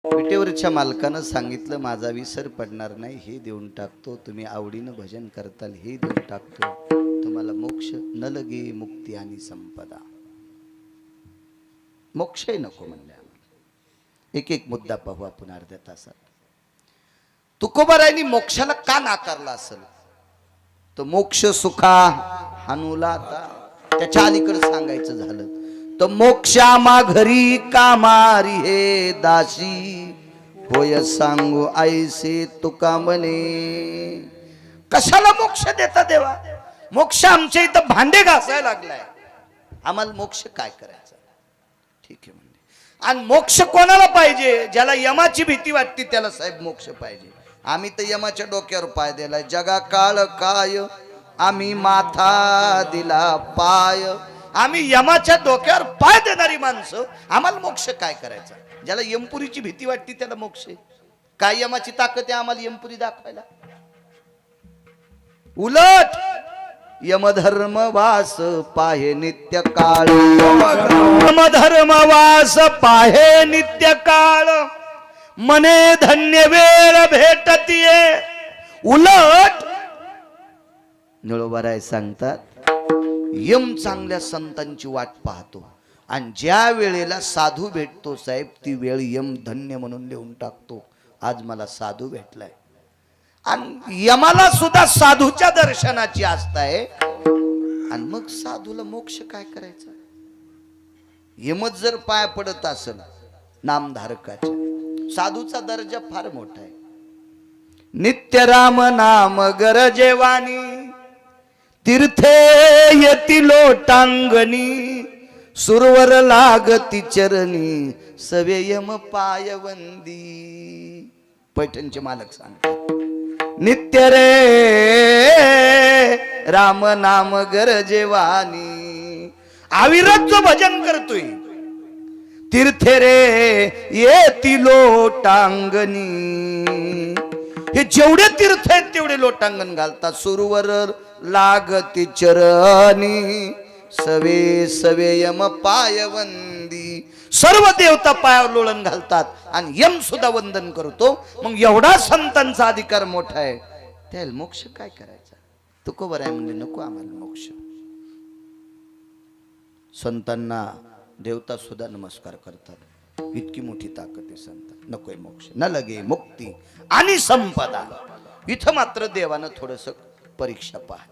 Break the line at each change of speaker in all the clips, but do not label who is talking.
विटेवरच्या मालकानं सांगितलं माझा विसर पडणार नाही, हे देऊन टाकतो. तुम्ही आवडीनं भजन करताल, हे देऊन टाकतो. तुम्हाला मोक्ष न लगे मुक्ती आणि संपदा. मोक्षही नको म्हणले. एक एक मुद्दा पाहू आपण अर्ध्या तासात. तुकोबारायांनी मोक्षाला का नाकारला असेल? तो मोक्ष सुखा हानुला. त्याच्या अलीकडे सांगायचं झालं तर मोक्षा माघरी कामारी हे दासी होय सांगू ऐसे तुका म्हणे. कशाला मोक्ष देता देवा? मोक्ष आमच्या इथं भांडे घासायला लागलाय, आम्हाला मोक्ष काय करायचं? ठीक आहे म्हणजे. आणि मोक्ष कोणाला पाहिजे? ज्याला यमाची भीती वाटते त्याला साहेब मोक्ष पाहिजे. आम्ही तर यमाच्या डोक्यावर पाय दिलाय. जगा काळ काय आम्ही माथा दिला पाय. आम्ही यमाच्या डोक्यावर पाय देणारी माणसं, आम्हाला मोक्ष काय करायचा? ज्याला यमपुरीची भीती वाटते त्याला मोक्ष. काय यमाची ताकद आहे आम्हाला यमपुरी दाखवायला? उलट यमधर्म वास पाहे नित्य काळ. यमधर्म वास पाहे नित्य काळ. मने धन्य वेळ भेटतीये. उलट निळोबाराय सांगतात यम चांगल्या संतांची वाट पाहतो आणि ज्या वेळेला साधू भेटतो साहेब ती वेळ यम धन्य म्हणून लिहून टाकतो. आज मला साधू भेटलाय. आणि यमाला सुद्धा साधूच्या दर्शनाची आस्था आहे. आणि मग साधूला मोक्ष काय करायचा? यमच जर पाय पडत असेल नामधारकाच्या, साधूचा दर्जा फार मोठा आहे. नित्य राम नाम गरजेवानी तीर्थे येती लोटांगणी. सुरवर लागती चरणी सवे यम पायवंदी. पैठणचे मालक सांगतात नित्य रे राम नाम गरजेवानी. अविरत जो भजन करतोय तीर्थे रे येती लोटांगणी. हे जेवढे तीर्थ आहेत तेवढे लोटांगण घालतात. सुरवर लागती चरणी सवे सवे यम पायवंदी. सर्व देवता पायावर लोळण घालतात आणि यम सुद्धा वंदन करतो. मग एवढा संतांचा अधिकार मोठा आहे, त्याला मोक्ष काय करायचा? तुकोबाराय म्हणजे नको आम्हाला मोक्ष. संतांना देवता सुद्धा नमस्कार करतात. इतकी मोठी ताकद आहे संत. नकोय मोक्ष न लगे मुक्ती आणि संपदा. इथं मात्र देवानं थोडस परीक्षा पाहिली.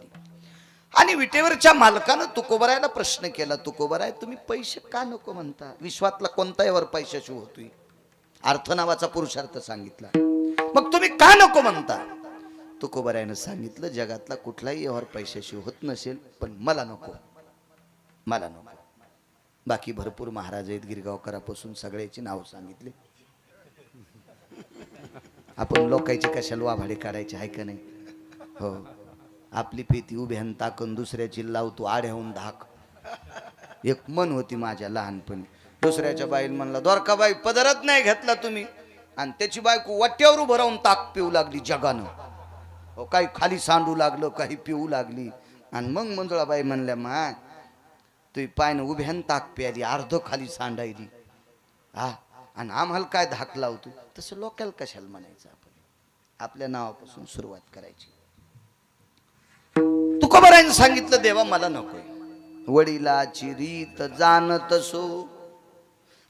आणि विटेवरच्या मालकानं तुकोबारायला प्रश्न केला, तुकोबाराय तुम्ही पैसे का नको म्हणता? विश्वातला कोणता यावर पैशाशी होतोय? अर्थ नावाचा पुरुषार्थ सांगितला, मग तुम्ही का नको म्हणता? तुकोबारायनं सांगितलं जगातला कुठलाही यावर पैशाशी होत नसेल, पण मला नको, मला नको. बाकी भरपूर महाराज आहेत, गिरगावकरापासून सगळ्याची नाव सांगितले. आपण लोकांची कशाला वाभाडे काढायचे आहे का नाही? हो, आपली पेती उभ्यान ताकन दुसऱ्याची लावतो आड्याहून धाक. एक मन होती माझ्या लहानपणी. दुसऱ्याच्या बाईला म्हणला द्वारकाबाई पदरच नाही घेतला तुम्ही, आणि त्याची बायको वाट्यावर उभं राहून ताक पिऊ लागली जगानं. हो, काही खाली सांडू लागलं, काही पिऊ लागली. आणि मग मंजुळाबाई म्हणल्या मा तुझी पायनं उभ्यान ताक प्याली, अर्ध खाली सांडायली. हा, आणि आम्हाला काय धाक लावतो? तसं लोकांना कशाला म्हणायचं? आपण आपल्या नावापासून सुरुवात करायची. तुकोबारायनं सांगितलं देवा मला नकोय. वडिलाची रीत जाणत सो.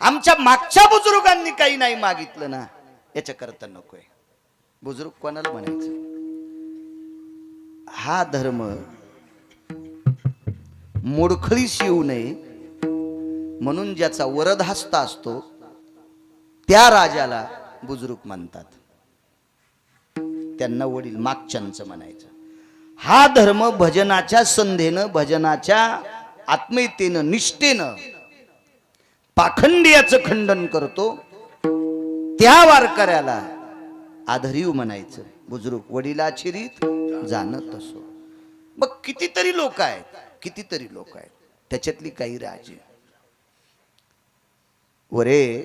आमच्या मागच्या बुजुर्गांनी काही नाही मागितलं ना, याच्या करता नकोय. बुजुर्ग कोणाला म्हणायचं? हा धर्म मोडखळीस येऊ नये म्हणून ज्याचा वरदहस्त असतो त्या राजाला बुजुर्ग म्हणतात. त्यांना वडील मागच्यांचं म्हणायचं. हा धर्म भजनाच्या संधेनं, भजनाच्या आत्मीयतेनं, निष्ठेनं पाखंडियाचं खंडन करतो. त्या वारकऱ्याला आधरीव म्हणायचं. बुजुर्ग वडिलाची रीत जाणत असो. मग कितीतरी लोक आहेत, कितीतरी लोक आहेत, त्याच्यातली काही राजे वरे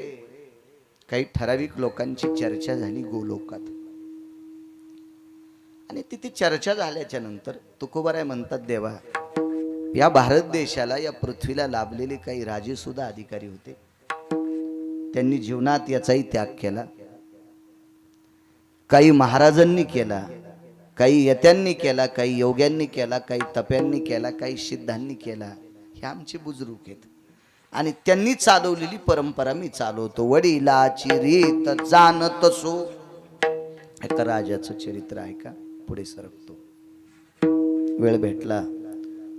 काही ठराविक लोकांची चर्चा झाली गोलोकात. आणि तिथे चर्चा झाल्याच्या नंतर तुकोबाराय म्हणतात देवा या भारत देशाला, या पृथ्वीला लाभलेले काही राजे सुद्धा अधिकारी होते. त्यांनी जीवनात याचाही त्याग केला. काही महाराजांनी केला, काही यत्यांनी केला, काही योग्यांनी केला, काही तप्यांनी केला, काही सिद्धांनी केला. हे आमचे बुजुर्ग आहेत आणि त्यांनी चालवलेली परंपरा मी चालवतो. वडिलाची रीत जाणत सो. एका राजाचं चरित्र आहे का, पुढे सरकतो. वेळ भेटला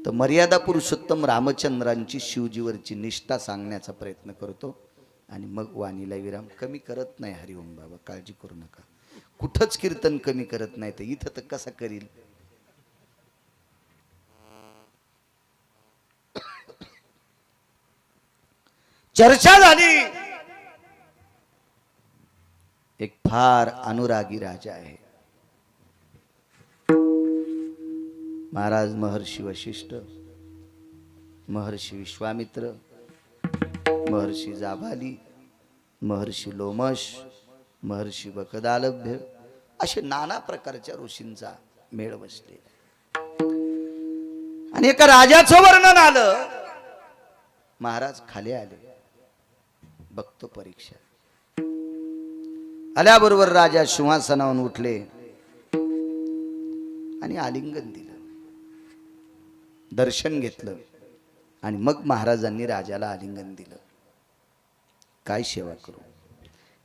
तर मर्यादा पुरुषोत्तम रामचंद्रांची शिवजीवरची निष्ठा सांगण्याचा प्रयत्न करतो आणि मग वाणीला विराम. कमी करत नाही हरिओम बाबा, काळजी करू नका. कुठंच कीर्तन कमी करत नाही, तर इथं तर कसा करील. चर्चा झाली. एक फार अनुरागी राजा आहे. महाराज महर्षी वशिष्ठ, महर्षी विश्वामित्र, महर्षी जाबाली, महर्षी लोमश, महर्षी बकदालभ्य असे नाना प्रकारच्या ऋषींचा मेळ बसलेला. आणि एका राजाचं वर्णन आलं. महाराज खाली आले. बघतो परीक्षा. आल्याबरोबर राजा सिंहासनावरून उठले आणि आलिंगन दिलं, दर्शन घेतलं आणि मग महाराजांनी राजाला आलिंगन दिलं. काय सेवा करू,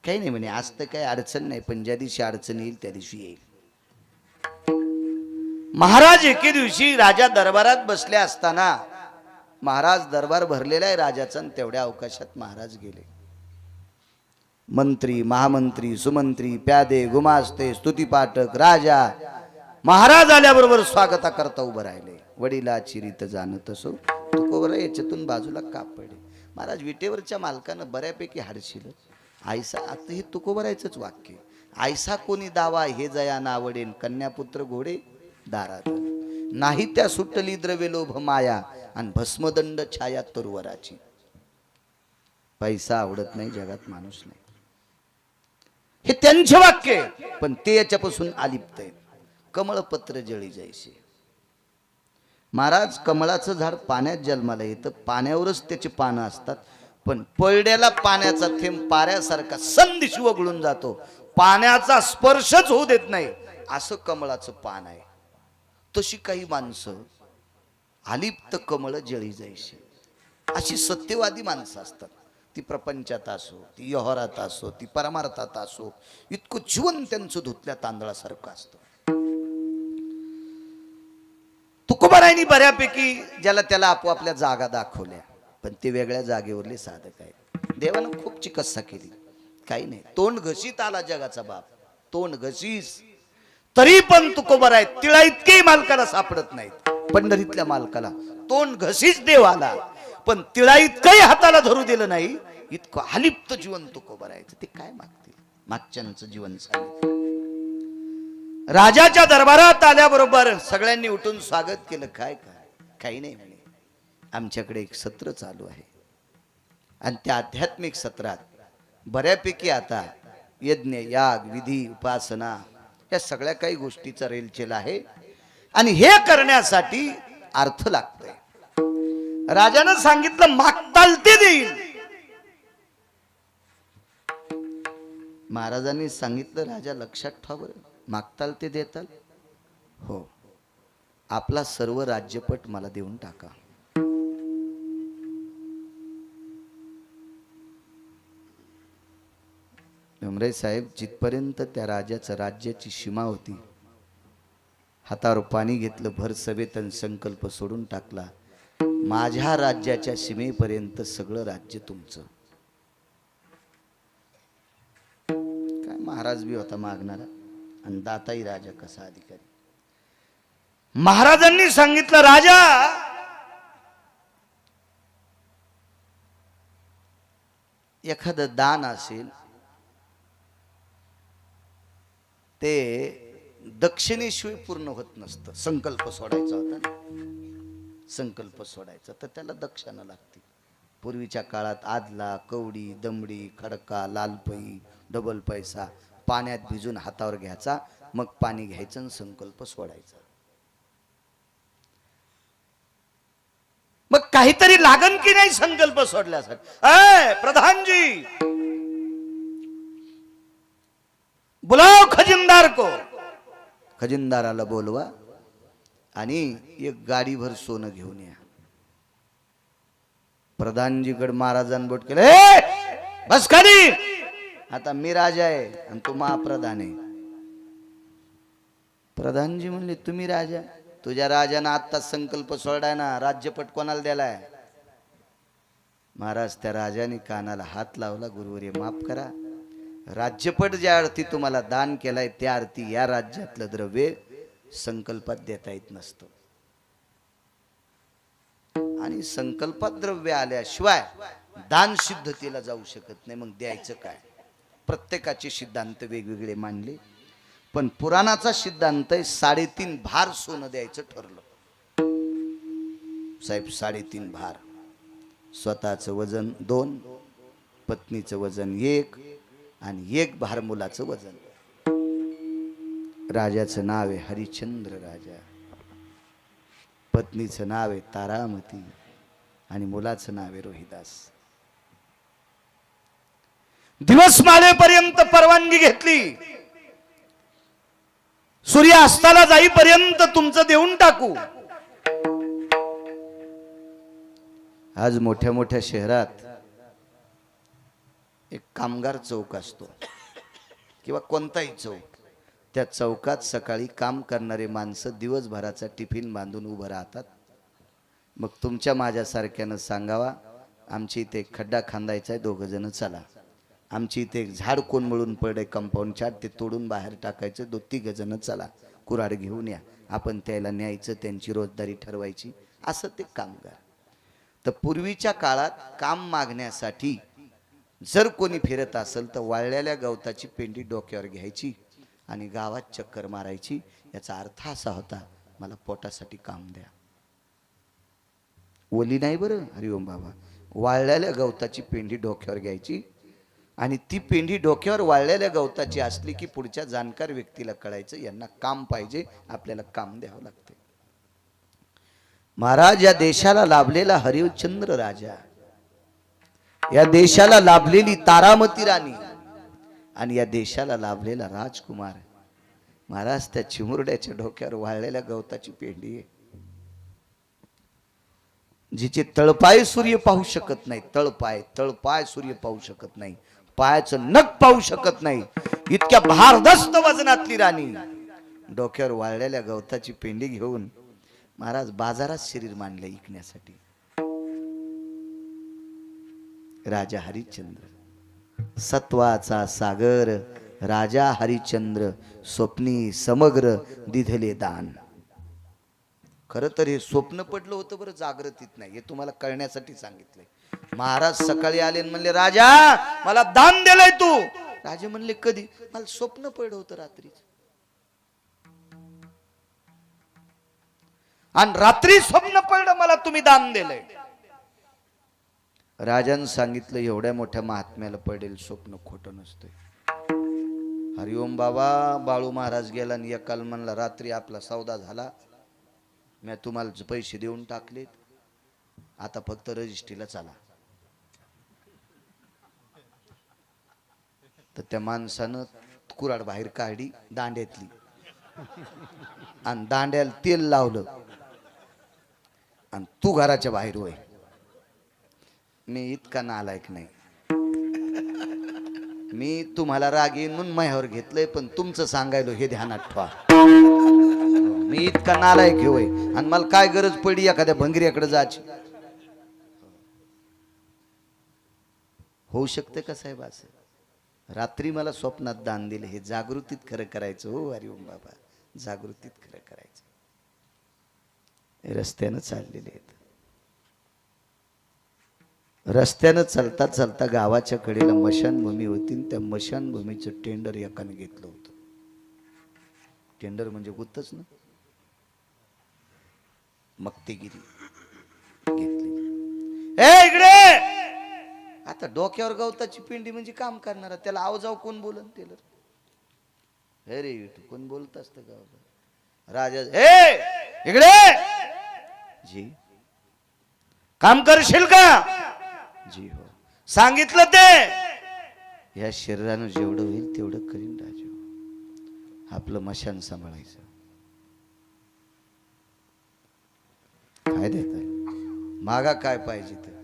काही नाही म्हणे. आज तर काही अडचण नाही, पण ज्या दिवशी अडचण येईल त्या दिवशी येईल. महाराज एके दिवशी राजा दरबारात बसले असताना, महाराज दरबार भरलेला आहे राजाचा, तेवढ्या अवकाशात महाराज गेले. मंत्री, महामंत्री, सुमंत्री, प्यादे, गुमास्ते, स्तुतीपाठक, राजा महाराज आल्याबरोबर स्वागता करता उभं राहिले. वडिलाची रीत जाणत असो. तुकोबरा याच्यातून बाजूला का पडे. महाराज विटेवरच्या मालकानं बऱ्यापैकी हाडशील. आयसा, आता हे तुकोबरायचंच वाक्य. आयसा कोणी दावा हे जया नावडेन, कन्यापुत्र घोडे दारात नाही त्या सुटली द्रव्य लोभ माया, आणि भस्मदंड छाया तरुवराची. पैसा आवडत नाही जगात माणूस नाही, हे त्यांचे वाक्य. पण ते याच्यापासून अलिप्त आहे. कमळपत्र जळी जैसे. महाराज कमळाचं झाड पाण्यात जन्माला येतं, पाण्यावरच त्याची पानं असतात, पण पळड्याला पाण्याचा थेंब पाऱ्यासारखा संदिशी वगळून जातो, पाण्याचा स्पर्शच होऊ देत नाही. असं कमळाचं पान आहे. तशी काही माणसं अलिप्त कमळ जळी जैसे, अशी सत्यवादी माणसं असतात. ती प्रपंचात असो, ती व्यवहारात असो, ती परमार्थात असो, इतकं जीवन त्यांचं धुतल्या तांदळासारखं असतं. तुकोबारायांनी बऱ्यापैकी ज्याला त्याला आपोआपल्या जागा दाखवल्या, पण ते वेगळ्या जागेवरले साधक आहेत. देवानं खूप चिकित्सा केली, काही नाही. तोंड घशीत आला जगाचा बाप, तोंड घशीस, तरी पण तुकोबार आहेत. तिळा इतकेही मालकाला सापडत नाहीत. पंढरीतल्या मालकाला तोंड घशीच देव आला, पण तिळा इतकंही हाताला धरू दिलं नाही. इतकं अलिप्त जीवन तुकोबार आहे. ते काय मागतील. मागच्यांचं जीवन सांगितलं. राजाच्या दरबारात आल्याबरोबर सगळ्यांनी उठून स्वागत केलं. काय काय, काही नाही म्हणे. आमच्याकडे एक सत्र चालू आहे आणि त्या आध्यात्मिक सत्रात बऱ्यापैकी आता यज्ञ, याग, विधी, उपासना या सगळ्या काही गोष्टीचा रेलचेल आहे आणि हे करण्यासाठी अर्थ लागतोय. राजानं सांगितलं मागताल ते देईल. महाराजांनी सांगितलं राजा लक्षात ठेवा बरं, मागताल ते देताल. हो, आपला सर्व राज्यपट मला देऊन टाका. डोंगरे साहेब जिथपर्यंत त्या राजाचं राज्याची सीमा होती, हातावर पाणी घेतलं, भर सभेत संकल्प सोडून टाकला. माझ्या राज्याच्या सीमेपर्यंत सगळं राज्य तुमचं. काय महाराज बी होता मागणारा आणि दाताही राजा कसा अधिकारी. महाराजांनी सांगितलं राजा, एखादं दान असेल ते दक्षिणेशिवाय पूर्ण होत नसतं. संकल्प सोडायचा होता ना, संकल्प सोडायचा तर त्याला दक्षिणा लागते. पूर्वीच्या काळात आदला, कवडी, दमडी, खडका, लालपई, डबल पैसा पाण्यात भिजून हातावर घ्यायचा, मग पाणी घ्यायचं आणि संकल्प सोडायचा. मग काहीतरी लागन की नाही संकल्प सोडल्यासाठी. प्रधानजी बुलाव खजिनदार को, खजिनदाराला बोलवा आणि एक गाडीभर सोनं घेऊन या. प्रधानजीकडे महाराजांनी बोट केलं, बस खाली, आता मी राजा आहे आणि तू महाप्रधान आहे. प्रधानजी म्हणले तुम्ही राजा, तुझ्या राजानं आता संकल्प सोडाय ना, राज्यपट कोणाला द्यालाय. महाराज त्या राजाने कानाला हात लावला, गुरुवर्य माफ करा, राज्यपट ज्या अर्थी तुम्हाला दान केलाय त्या अर्थी या राज्यातलं द्रव्य संकल्पात देता येत नसतं. आणि संकल्पात द्रव्य आल्याशिवाय दान सिद्धतेला जाऊ शकत नाही. मग द्यायचं काय. प्रत्येकाचे सिद्धांत वेगवेगळे मांडले, पण पुराणाचा सिद्धांत आहे 3.5 भार सोनं द्यायचं ठरलं. साहेब 3.5 भार, स्वतःचं वजन 2, पत्नीचं वजन 1 आणि 1 भार मुलाचं वजन. राजाचं नाव आहे हरिश्चंद्र राजा, पत्नीचं नाव आहे तारामती आणि मुलाचं नाव आहे रोहिदास. दिवस मालेपर्यंत परवानगी घेतली, सूर्य अस्ताला जाईपर्यंत तुमचं देऊन टाकू. आज मोठ्या मोठ्या शहरात एक कामगार चौक असतो किंवा कोणताही चौक, त्या चौकात सकाळी काम करणारे माणसं दिवसभराचा टिफिन बांधून उभं राहतात. मग तुमच्या माझ्यासारख्यानं सांगावा, आमची इथे एक खड्डा खांदायचा आहे, 2 जण चला. आमची इथे एक झाड कोण मिळून पडे कंपाऊंडच्या, ते तोडून बाहेर टाकायचं, 2-3 जण चला, कुऱ्हाड घेऊन या, आपण त्याला न्यायचं, त्यांची रोजदारी ठरवायची. असं ते कामगार. तर पूर्वीच्या काळात काम मागण्यासाठी जर कोणी फिरत असेल तर वाळलेल्या गवताची पेंडी डोक्यावर घ्यायची आणि गावात चक्कर मारायची. याचा अर्थ असा होता, मला पोटासाठी काम द्या. ओली नाही बरं, हरिओम बाबा, वाळलेल्या गवताची पेंडी डोक्यावर घ्यायची आणि ती पेंडी डोक्यावर वाळलेल्या गवताची असली की पुढच्या जाणकार व्यक्तीला कळायचं यांना काम पाहिजे, आपल्याला काम द्यावं लागते. महाराज या देशाला लाभलेला हरिश्चंद्र राजा, या देशाला लाभलेली तारामती राणी आणि या देशाला लाभलेला राजकुमार महाराज, त्या चिमुरड्याच्या डोक्यावर वाळलेल्या गवताची पेंडी आहे. जिचे तळपाय सूर्य पाहू शकत नाही, तळपाय सूर्य पाहू शकत नाही, पायाचं नख पाहू शकत नाही, इतक्या भारदस्त वजनातली राणी डोक्यावर वाळलेल्या गवताची पेंडी घेऊन महाराज बाजारात शरीर मांडले विकण्यासाठी. राजा हरिश्चंद्र, सत्वाचा सागर राजा हरिश्चंद्र, स्वप्नी समग्र दिधले दान. खरं तर हे स्वप्न पडलं होतं बरं, जागृतीत नाही. हे तुम्हाला कळण्यासाठी सांगितलंय. महाराज सकाळी आले आणि म्हणले, राजा मला दान दिलंय तू. राजे म्हणले कधी. मला स्वप्न पडलं होतं रात्रीच, आणि रात्री स्वप्न पडलं मला तुम्ही दान दिलंय. राजानं सांगितलं, एवढ्या मोठ्या महात्म्याला पडेल स्वप्न खोटं नसतंय. हरिओम बाबा, बाळू महाराज गेला आणि एकाला म्हणला, रात्री आपला सौदा झाला, मी तुम्हाला पैसे देऊन टाकलेत, आता फक्त रजिस्ट्रीला चला. तर त्या माणसानं कुऱ्हाड बाहेर काढली दांड्यातली आणि दांड्याला तेल लावलं आणि तू घराच्या बाहेर होय. मी इतका नालायक नाही, मी तुम्हाला राग येईन म्हणून माझ्यावर घेतलंय, पण तुमचं सांगायलो हे ध्यानात ठेवा. मी इतका नालायक होय आणि मला काय गरज पडली एखाद्या भंगीऱ्याकडे जायची. होऊ शकते का साहेब असं? रात्री मला स्वप्नात दान दिले, हे जागृतीत खरं करायचं. हो हरिओम बाबा, जागृतीत खरं करायचं. हे रस्त्यानं चाललेले आहेत. रस्त्यानं चालता चालता गावाच्या कडेला मशानभूमी होती, त्या मशानभूमीचं टेंडर एकाने घेतलं होतं. टेंडर म्हणजे गुत्तच ना, मक्तेगिरी घेतली. ए इकडे, आता डोक्यावर गवताची पिंडी म्हणजे काम करणारा, त्याला आव जाऊ कोण बोलन? टेलर हे रे कोण बोलत असत गावात? राजा ए इकडे, जी काम करशील का? जी हो. सांगितलं ते या शरीरानं जेवढं होईल तेवढं करीन राजा. आपलं मशान सांभाळायचं. काय देत मागा काय पाहिजे तर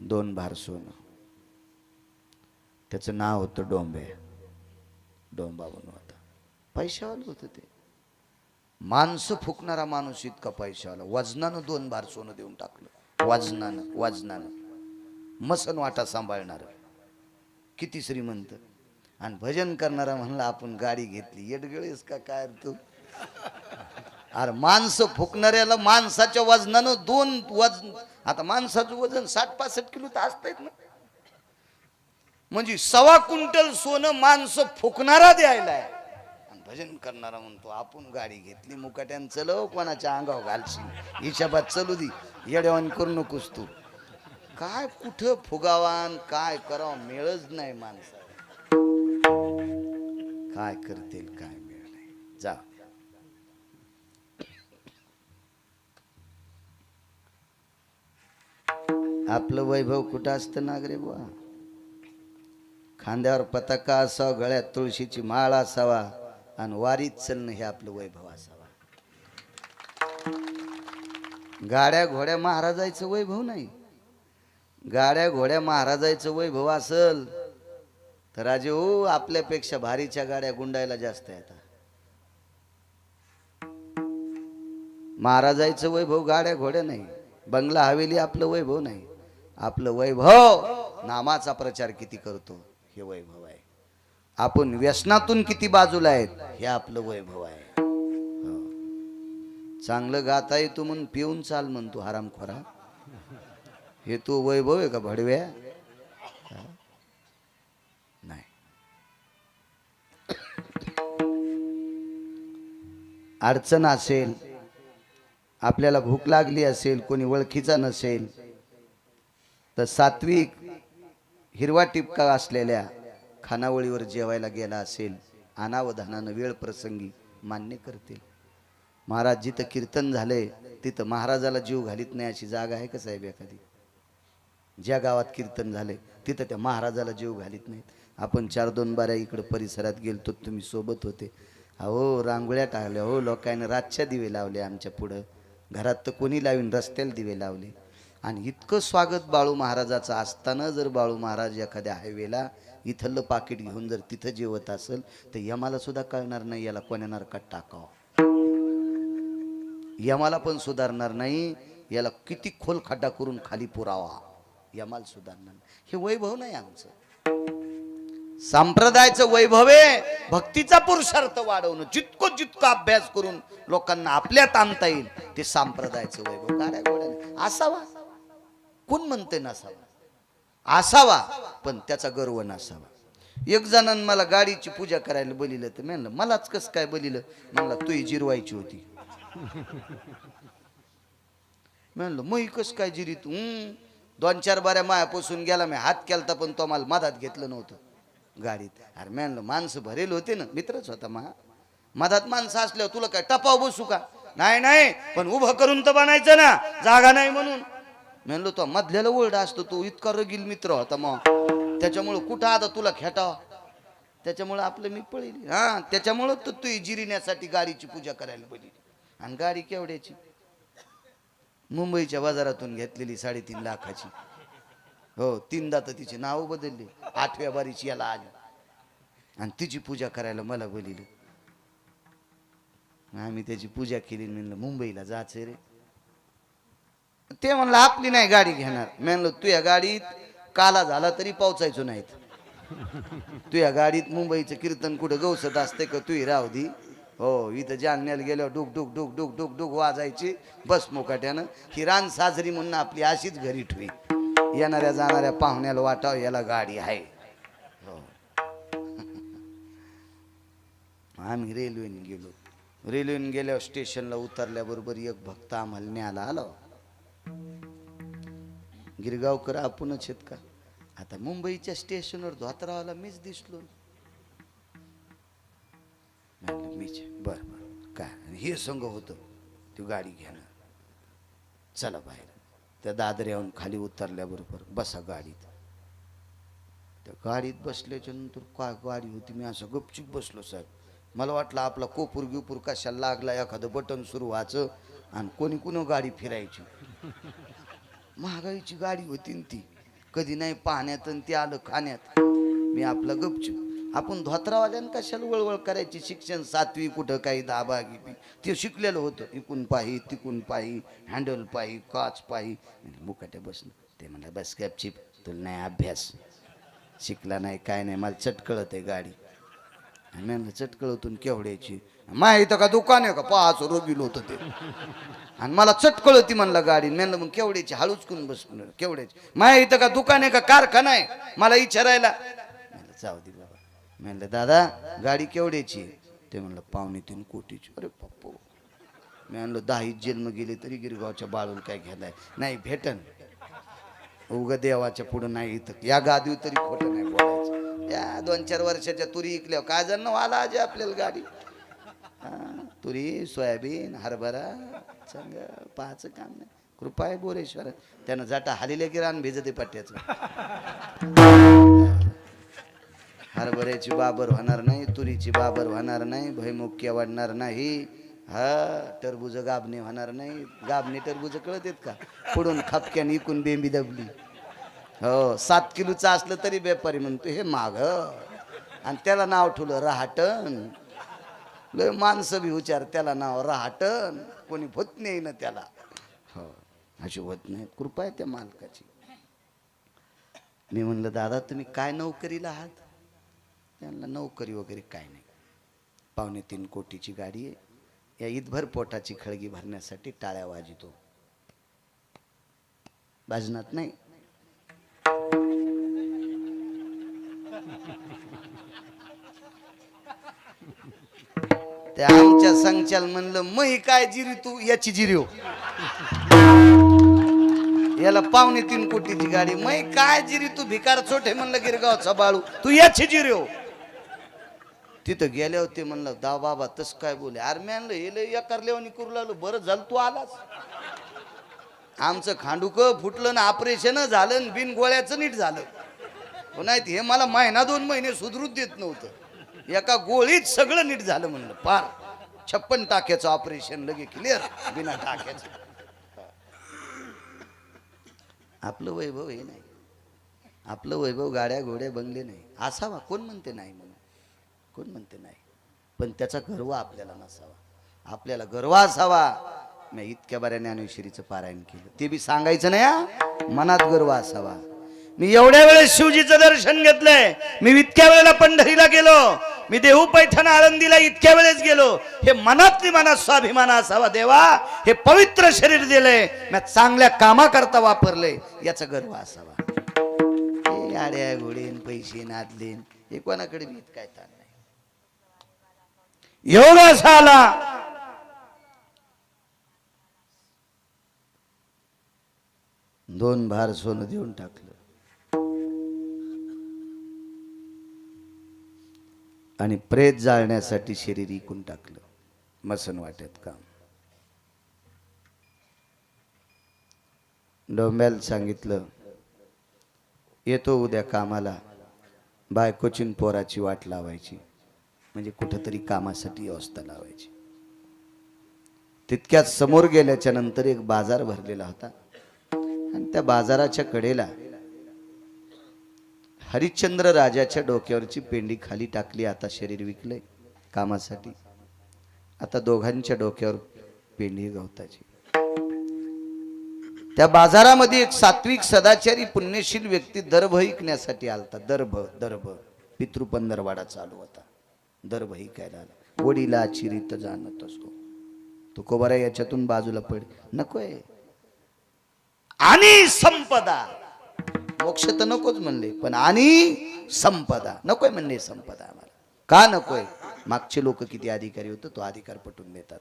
2 भार सोनं. त्याचं नाव होतं डोंबे. डोंबा म्हणून होता. पैशावाला होतं ते. माणसं फुकणारा माणूस इतका पैशावाला. वजनानं 2 भार सोनं देऊन टाकलं. वजनानं मसन वाटा सांभाळणार. किती श्रीमंत. आणि भजन करणारा म्हणला आपण गाडी घेतली. येडगळेस का काय तू. अरे माणसं फुकणाऱ्याला माणसाच्या वजनानं 2 वजन. आता माणसाचं वजन 60-65 किलो तर असतंच ना. म्हणजे 1.25 क्विंटल सोनं माणसं फुकणारा द्यायला आहे. आणि भजन करणारा म्हणतो आपण गाडी घेतली. मुकाट्यान चलव कोणाच्या अंगावर घालशील. हिशोबात चलू दे. येड्यावान करू नकोस तू. काय कुठं फुगावान काय करावं मिळच नाही माणसाला. काय करतील काय मिळ नाही. जा आपलं वैभव कुठं असतं नागरे बुवा. खांद्यावर पताका असावा, गळ्यात तुळशीची माळ असावा आणि वारीत चलणं हे आपलं वैभव असावा. गाड्या घोड्या महाराजायचं वैभव नाही. गाड्या घोड्या महाराजायचं वैभव असल तर राजे हो आपल्यापेक्षा भारीच्या गाड्या गुंडायला जास्त येतात. महाराजायचं वैभव गाड्या घोड्या नाही. बंगला हवेली आपलं वैभव नाही. आपलं वैभव नामाचा प्रचार किती करतो हे वैभव आहे. आपण व्यसनातून किती बाजूला आहेत हे आपलं वैभव आहे. चांगलं गाता येतो म्हणून पिऊन चाल म्हणतो हरामखोरा. हे तो वैभव आहे का भडव्या. नाही. अडचण असेल, आपल्याला भूक लागली असेल, कोणी ओळखीचा नसेल तर सात्विक हिरवा टिपका असलेल्या खानावळीवर जेवायला गेला असेल, अनावधानानं वेळ प्रसंगी मान्य करतील. महाराज जिथं कीर्तन झालंय तिथं महाराजाला जीव घालीत नाही अशी जागा आहे का साहेब एखादी. ज्या गावात कीर्तन झाले तिथं त्या महाराजाला जीव घालीत नाहीत. आपण 4-2 बाऱ्या इकडं परिसरात गेलतो, तुम्ही सोबत होते. अहो रांगोळ्या टाकल्या हो लोकांनी. रातच्या दिवे लावले आमच्या पुढं. घरात तर कोणी लावीन, रस्त्याला दिवे लावले. आणि इतकं स्वागत बाळू महाराजाचं असताना जर बाळू महाराज एखाद्या हायवेला इथलं पाकिट घेऊन जर तिथं जेवत असेल तर यमाला सुद्धा कळणार नाही याला कोण्या नरकात टाकावं. यमाला पण सुधारणार नाही याला किती खोल खड्डा करून खाली पुरावा. यमाला सुधारणार नाही. हे वैभव नाही आमचं. संप्रदायाचं वैभव आहे भक्तीचा पुरुषार्थ वाढवणं. जितका अभ्यास करून लोकांना आपल्यात आणता येईल ते संप्रदायाचं वैभव. गाड्या घोड्या असावा. कोण म्हणते नसावा. असावा पण त्याचा गर्व नसावा. एक जणांनी मला गाडीची पूजा करायला बोलिलं तर म्हणलं मलाच कसं काय बोलिलं. म्हणलं तुही जिरवायची होती. म्हणलं मग कसं काय जिरी तू. 2-4 बाऱ्या मायापासून गेला मी हात केलता पण तो मला मधात घेतलं नव्हतं गाडीत. अरे म्हणलं माणसं भरेल होते ना. मित्रच होता मधात माणसं असल्यावर तुला काय टपाव बसू का. नाही पण उभं करून तर बनायचं ना, जागा नाही म्हणून. म्हणलो तो मधल्याला ओरडा असतो. तो इतका रगील मित्र होता मग त्याच्यामुळं कुठं आता तुला खेटावा. त्याच्यामुळं आपलं मी पळली. हा त्याच्यामुळं तर तू जिरिण्यासाठी गाडीची पूजा करायला बोलली. आणि गाडी केवढ्याची. मुंबईच्या बाजारातून घेतलेली 3.5 लाखाची. हो 3दा तर तिचे नाव बदलले. 8व्या बारीची याला आली आणि तिची पूजा करायला मला बोलिलं. आम्ही त्याची पूजा केली. म्हणलं मुंबईला जायचं रे. ते म्हणलं आपली नाही गाडी घेणार. म्हणलं तू या गाडीत काला झाला तरी पोचायचो नाहीत. तू या गाडीत मुंबईचं कीर्तन कुठं गवसत असते का तू राहू दी. हो इथं जालन्याला गेल्यावर डुक डुक डुक डुक डुक डुक वाजायची बस मुकाट्यानं. ही रान साजरी म्हणून आपली अशीच घरी ठेवी. येणाऱ्या जाणाऱ्या पाहुण्याला वाटावं याला गाडी आहे. हो आम्ही रेल्वेने गेलो. रेल्वेने गेल्यावर स्टेशनला उतरल्याबरोबर एक भक्त आम्हाला न्यायला आला. गिरगावकर आपणच आहेत का. आता मुंबईच्या स्टेशनवर धोतरावाला मीच दिसलो. मीच बर काय हे संघ होतं ती गाडी घेणं. चला बाहेर. त्या दादऱ्याहून खाली उतरल्याबरोबर बसा गाडीत. त्या गाडीत बसल्याच्या नंतर काय गाडी होती. मी असं गपचूप बसलो साहेब. मला वाटलं आपला कोपूर गिपूर कशाला लागला, एखादं बटन सुरू व्हायचं आणि कोणी कुणी गाडी फिरायची. महागाईची गाडी होती न ती, कधी नाही पाहण्यात आणि ती आलं खाण्यात. मी आपलं गपचूप. आपण धोत्रावाल्यानं कशाला वळवळ करायची, शिक्षण 7वी कुठं काही 10 गिपी ते शिकलेलं होतं. इकून पाही तिकून पाही, हँडल पाही, काच पाही. मुकाट्या बसलं. ते म्हणलं बस गपचिप, तुला नाही अभ्यास, शिकला नाही काय नाही, मला चटकळत आहे गाडी. आणि म्हणलं चटकळतून केवढ्याची, माय इथं का दुकान आहे का, 5 रोगिल होतं ते. आणि मला चटकळती म्हणलं गाडी. म्हणलं मग केवढ्याची, हळूच करून बसणार केवढ्याची, माय इथं का दुकान आहे का कारखाना आहे मला विचारायला. म्हणलं जाऊ दे बाबा. म्हणलं दादा गाडी केवढ्याची, ते म्हणलं 2.25 कोटीची. अरे पप्पो. मी म्हणलं 10 जन्म गेले तरी गिरगावच्या बाळून काय घ्यायलाय, नाही भेटन. उग देवाच्या पुढं नाही, इथं या गादीवर तरी खोटं नाही बोलायचं. या 2-4 वर्षाच्या तुरी इकल्यावर काय जण आला आजी आपल्याला गाडी. तुरी सोयाबीन हरभरा चांगलं पाहायचं काम नाही. कृपा आहे बोरेश्वर, त्यानं जाटा हालीले की रान भिजते पट्ट्याचं. हरभऱ्याची बाबर होणार नाही, तुरीची बाबर होणार नाही, भैमुख्य वाढणार नाही. टरबूज गाबणे होणार नाही. गाबणे टरबूज कळत आहेत का, पुढून खपक्यान इकून बेंबी दबली. हो 7 किलोचं असलं तरी व्यापारी म्हणतो हे माग, आणि त्याला नाव ठेवलं रहाटण. लय माणसं बी विचार त्याला नाव रहाटण, कोणी होत नाही ना त्याला. हो अशी होत नाही, कृपा आहे त्या मालकाची. मी म्हणलं दादा तुम्ही काय नोकरीला आहात. त्यांना नोकरी वगैरे काय नाही, 2.25 कोटीची गाडी आहे, या ईदभर पोटाची खळगी भरण्यासाठी टाळ्या वाजितो. वाजनात नाही. त्या आमच्या संचाल म्हणलं मही काय जिरी तू, याची जिरी हो. याला 2.25 कोटीची गाडी, मही काय जिरी तू, भिकार छोटे म्हणलं गिरगावचा बाळू, तू याची जिरी हो. तिथं गेले होते म्हणलं दा बाबा तस काय बोले. अरे मी आणलं हे लय करल्यावानी करू लागलो, बरं झालं तू आलास. आमचं खांडूक फुटलं ना, ऑपरेशन झालं, बिन गोळ्याचं नीट झालं. नाही हे मला 1-2 महिने सुधरूच देत नव्हतं. एका गोळीत सगळं नीट झालं म्हणलं. पार 56 टाक्याचं ऑपरेशन लगे क्लिअर बिना टाक्याचं. आपलं वैभव हे नाही, आपलं वैभव गाड्या घोड्या बंगले नाही. असावा कोण म्हणते नाही म्हणून, कोण म्हणते नाही, पण त्याचा गर्व आपल्याला नसावा. आपल्याला गर्व असावा. मी इतक्या बऱ्या ज्ञानेश्वरीचं पारायण केलं, ते बी सांगायचं नाही, मनात गर्व असावा. मी एवढ्या वेळेस शिवजीचं दर्शन घेतलंय, मी इतक्या वेळेला पंढरीला गेलो, मी देहू पैठण आळंदीला इतक्या वेळेस गेलो. हे मनातली मनात स्वाभिमान असावा. देवा हे पवित्र शरीर दिलंय, मी चांगल्या कामाकरता वापरलंय, याचा गर्व असावा. हे गाड्या घोडेन पैसे नादलेन हे कोणाकडे भीत काय ताण नाही. योग असा आला, दोन भार सोनं देऊन टाकलं आणि प्रेत जाळण्यासाठी शरीर इकून टाकलं. मसन वाटत काम. डोंब्याला सांगितलं येतो उद्या कामाला, बायकोची पोराची वाट लावायची, म्हणजे कुठंतरी कामासाठी व्यवस्था लावायची. तितक्यात समोर गेल्याच्या नंतर एक बाजार भरलेला होता, आणि त्या बाजाराच्या कडेला हरिश्चंद्र राजाच्या डोक्यावरची पेंडी खाली टाकली. आता शरीर विकले कामासाठी, आता दोघांच्या डोक्यावर पेंडी गवताची. त्या बाजारामध्ये एक सात्विक सदाचारी पुण्यशील व्यक्ती दर्भ ऐकण्यासाठी आलता. दर्भ पितृपंधरवाडा चालू होता. दर्भ ऐकायला आला. वडीला चिरीत जाणत असो, तो कोबरा याच्यातून बाजूला पड, नकोय. आणि संपदा, मोक्ष तर नकोच म्हणले, पण आणि संपदा नकोय म्हणले. संपदा आम्हाला का नकोय, मागचे लोक किती अधिकारी होते, तो अधिकार पटवून देतात.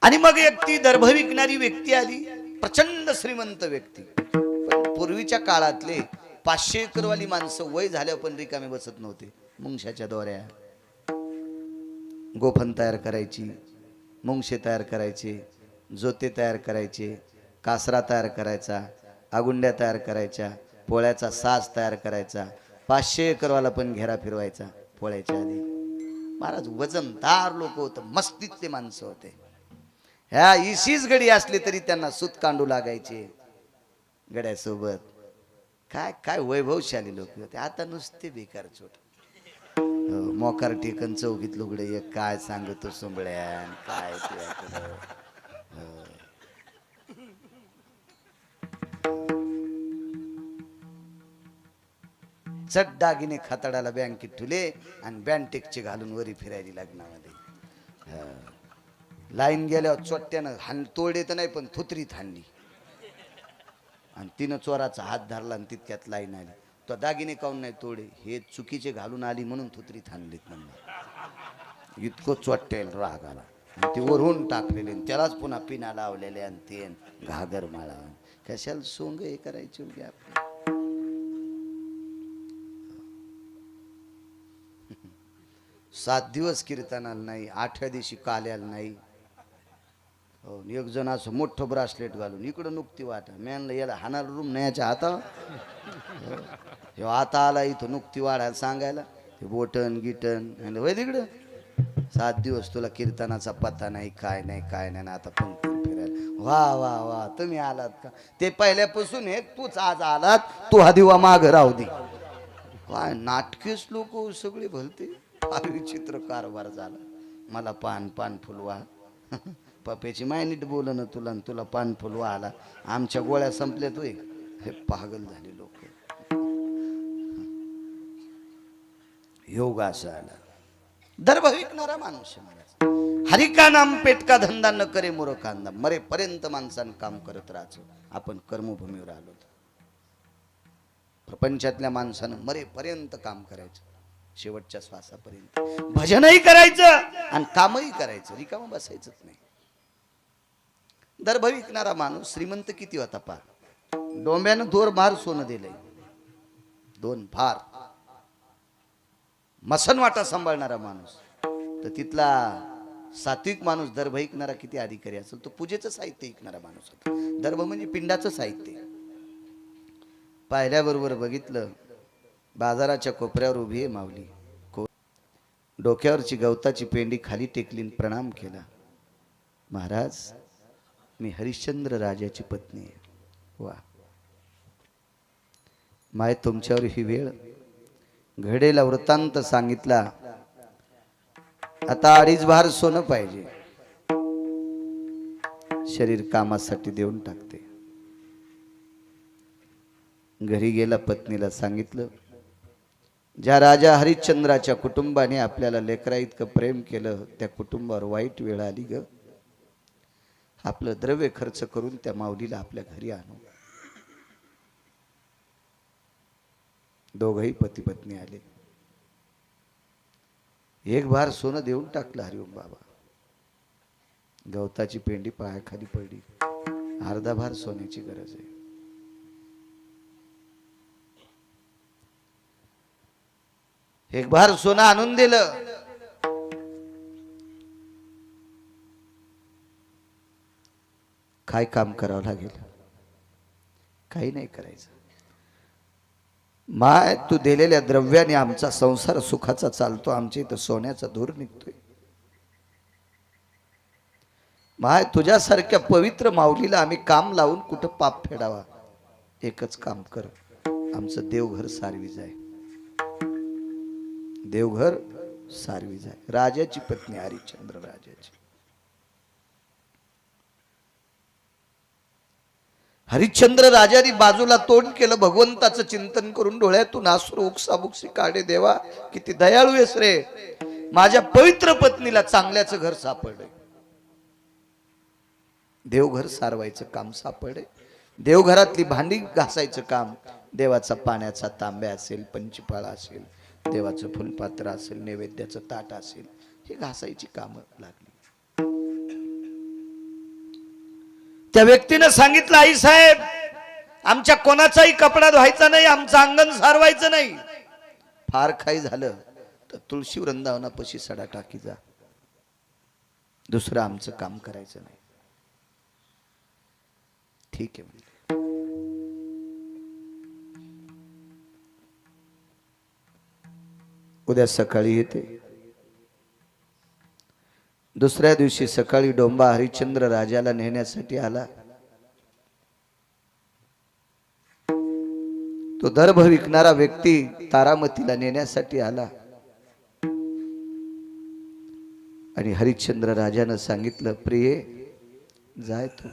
आणि मग एक ती दर्भ विकणारी व्यक्ती आली, प्रचंड श्रीमंत व्यक्ती. पण पूर्वीच्या काळातले 500 एकरवाली माणसं वय झाल्यावर पण रिकामे बसत नव्हते. मुंगशाच्या दोऱ्या, गोफन तयार करायची, मुंगशे तयार करायचे, जोते तयार करायचे, कासरा तयार करायचा, आगुंड्या तयार करायच्या, पोळ्याचा साज तयार करायचा. 500 एकरवाला पण घेरा फिरवायचा पोळ्याच्या आधी. महाराज वजनदार लोक होते, मस्तीतले माणसं होते. ह्या इशीच गडी असली तरी त्यांना सूत कांडू लागायचे गड्यासोबत. काय काय वैभवशाली लोक होते. आता नुसते बेकार छोट. मोकार टेकन चौकीत लुगडे एक काय सांगतो सोंबळ्यान काय तुझ्याकडं. चट दागिने खाताडाला बँकेत ठुले आणि बँटेकचे घालून वरी फिरायली लग्नामध्ये. लाईन गेल्यावर चोट्ट्यानं हान तोडे तर नाही पण थुत्रीत हाणली आणि तिनं चोराचा हात धरला आणि तितक्यात लाईन आली. तो दागिने काऊन नाही तोडे, हे चुकीचे घालून आली म्हणून थुत्रीत हाणलीत म्हणून. इतकं चोट्ट्याला राग आला. ते वरून टाकलेले त्यालाच पुन्हा पिना लावलेले आणि ते घागर माळा. कशाला सोंग हे करायचे उद्या आपले. 7 दिवस कीर्तनाला नाही, 8व्या दिवशी काल्याला नाही. हो, एक जण असं मोठं ब्रासलेट घालून इकडं नुकती वाटा. मॅनला याला हाणार रूम न्यायच्या हाता. हे आता आला इथं नुकती वाढायला सांगायला. ते बोटन गिटन वय तिकडं. 7 दिवस तुला कीर्तनाचा पत्ता नाही, काय नाही काय नाही. आता पंक्ती फिरायला. वा वा वा तुम्ही आलात का. ते पहिल्यापासून हे तूच आज आलात, तू हा दिवा माग राहू दे. काय नाटकेच लोक सगळे भलते. फार विचित्र कारभार झाला. मला पान पान फुलवा. पप्याची माय नीट बोल ना तुला, तुला पान फुलवा आला. आमच्या गोळ्या संपल्या तू. हे पागल झाले लोक. योग असा आला. दर्भ विकणारा माणूस. हरी का नाम पेटका धंदा न करे मूर्खांदा. मरेपर्यंत माणसानं काम करत राहायचं. आपण कर्मभूमीवर आलो. प्रपंचातल्या माणसानं मरेपर्यंत काम करायचं, शेवटच्या श्वासापर्यंत. भजनही करायचं आणि कामही करायचं, रिकामं बसायचंच नाही. दर्भ विकणारा माणूस श्रीमंत किती होता पा. डोंब्यानं 2 भार सोनं दिलंय. 2 भार. मसनवाटा सांभाळणारा माणूस. तर तिथला सात्विक माणूस दर्भ ऐकणारा किती अधिकारी असेल. तो पूजेचं साहित्य ऐकणारा माणूस होता. दर्भ म्हणजे पिंडाचं साहित्य. पाहिल्याबरोबर बघितलं, बाजाराच्या कोपऱ्यावर उभी आहे माऊली. डोक्यावरची गवताची पेंडी खाली टेकली, प्रणाम केला. महाराज, मी हरिश्चंद्र राजाची पत्नी आहे. वा माय, तुमच्यावर ही वेळ. घडेला वृत्तांत सांगितला. आता 2.5 भार सोनं पाहिजे. शरीर कामासाठी देऊन टाकते. घरी गेला, पत्नीला सांगितलं, ज्या राजा हरिश्चंद्राच्या कुटुंबाने आपल्याला लेकरा इतकं प्रेम केलं, त्या कुटुंबावर वाईट वेळ आली ग. आपलं द्रव्य खर्च करून त्या माऊलीला आपल्या घरी आणू. दोघही पती पत्नी आले. 1 भार सोनं देऊन टाकलं हरिओम बाबा. गवताची पेंडी पायाखाली पडली. 1/2 भार सोन्याची गरज आहे. एक भार सोनं आणून दिलं. काय काम करावं लागेल. काही नाही करायचं. माय, तू दिलेल्या द्रव्याने आमचा संसार सुखाचा चालतो. आमच्या इथं सोन्याचा धूर निघतोय. माय, तुझ्यासारख्या पवित्र माऊलीला आम्ही काम लावून कुठं पाप फेडावा. एकच काम कर, आमचं देवघर सारवी जाय. देवघर सारवी जाय. राजाची पत्नी, हरिश्चंद्र राजाची. हरिश्चंद्र राजाने बाजूला तोंड केलं. भगवंताचं चिंतन करून डोळ्यातून अश्रू उपसाबुक्षी काढे. देवा, किती दयाळू आहेस रे. माझ्या पवित्र पत्नीला चांगल्याचं घर सापडलंय. देवघर सारवायचं काम सापडे. देवघरातली भांडी घासायचं काम. देवाचा पाण्याचा तांब्या असेल, पंचपाळा असेल, देवाचं फुलपात्र असेल, नैवेद्याचं ताट असेल, हे घासायची कामं लागली. त्या व्यक्तीने सांगितलं, आई साहेब, आमच्या कोणाचाही कपडा धुवायचा नाही, आमचं अंगण सारवायचं नाही. फार काही झालं तर तुळशी वृंदावनापाशी सडा टाकी जा. दुसरं आमचं काम करायचं नाही. ठीक आहे म्हणजे. उद्या सकाळी येते. दुसऱ्या दिवशी सकाळी डोंबा हरिश्चंद्र राजाला नेण्यासाठी आला. तो दर्भ विकणारा व्यक्ती तारामतीला नेण्यासाठी आला आणि हरिश्चंद्र राजानं सांगितलं, प्रिये जाय तू.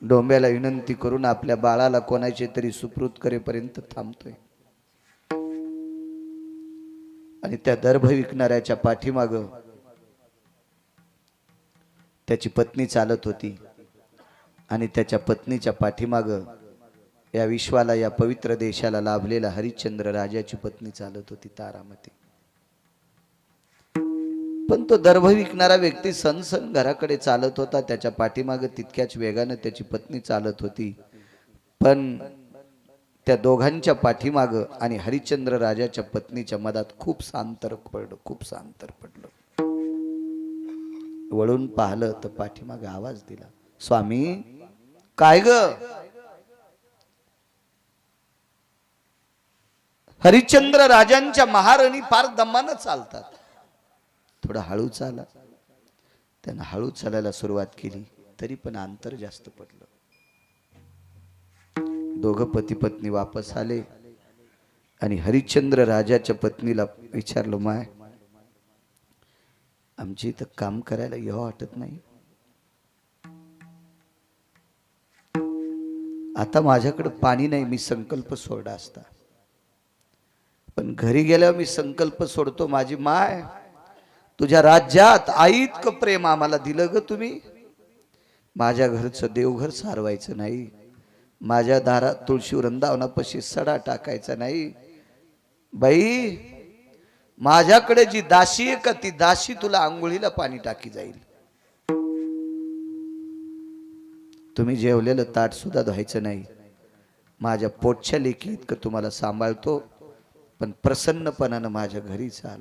डोंब्याला विनंती करून आपल्या बाळाला कोणाचे तरी सुपूर्द करेपर्यंत थांबतोय. आणि त्या दर्भ विकणाऱ्याच्या पाठीमाग त्याची पत्नी चालत होती आणि त्याच्या पत्नीच्या पाठीमाग या विश्वाला, या पवित्र देशाला लाभलेला हरिश्चंद्र राजाची पत्नी चालत होती, तारामती. पण तो दर्भ विकणारा व्यक्ती सनसन घराकडे चालत होता. त्याच्या पाठीमागे तितक्याच वेगाने त्याची पत्नी चालत होती. पण त्या दोघांच्या पाठीमाग आणि हरिश्चंद्र राजाच्या पत्नीच्या मधात खूप अंतर पडलं, खूप अंतर पडलं. वळून पाहिलं तर पाठीमागे आवाज दिला, स्वामी काय ग? हरिश्चंद्र राजांच्या महाराणी फार दमानं चालतात. थोडा हळू चाला. त्यानं हळू चालायला सुरुवात केली, तरी पण अंतर जास्त पडलं. दोघं पती पत्नी वापस आले आणि हरिश्चंद्र राजाच्या पत्नीला विचारलं, माय आमची इथं काम करायला यावं वाटत नाही. आता माझ्याकडे पाणी नाही, मी संकल्प सोडला असता, पण घरी गेल्यावर मी संकल्प सोडतो. माझी माय, तुझ्या राज्यात आईतकं प्रेम आम्हाला दिलं ग तुम्ही. माझ्या घरचं देवघर सारवायचं नाही, माझ्या दारात तुळशी वृंदावनापाशी सडा टाकायचा नाही. बाई, माझ्याकडे जी दासी आहे का, ती दासी तुला आंघोळीला पाणी टाकी जाईल. तुम्ही जेवलेलं ताट सुद्धा धुवायचं नाही. माझ्या पोटच्या लेकी इतकं तुम्हाला सांभाळतो, पण प्रसन्नपणानं माझ्या घरी चाल.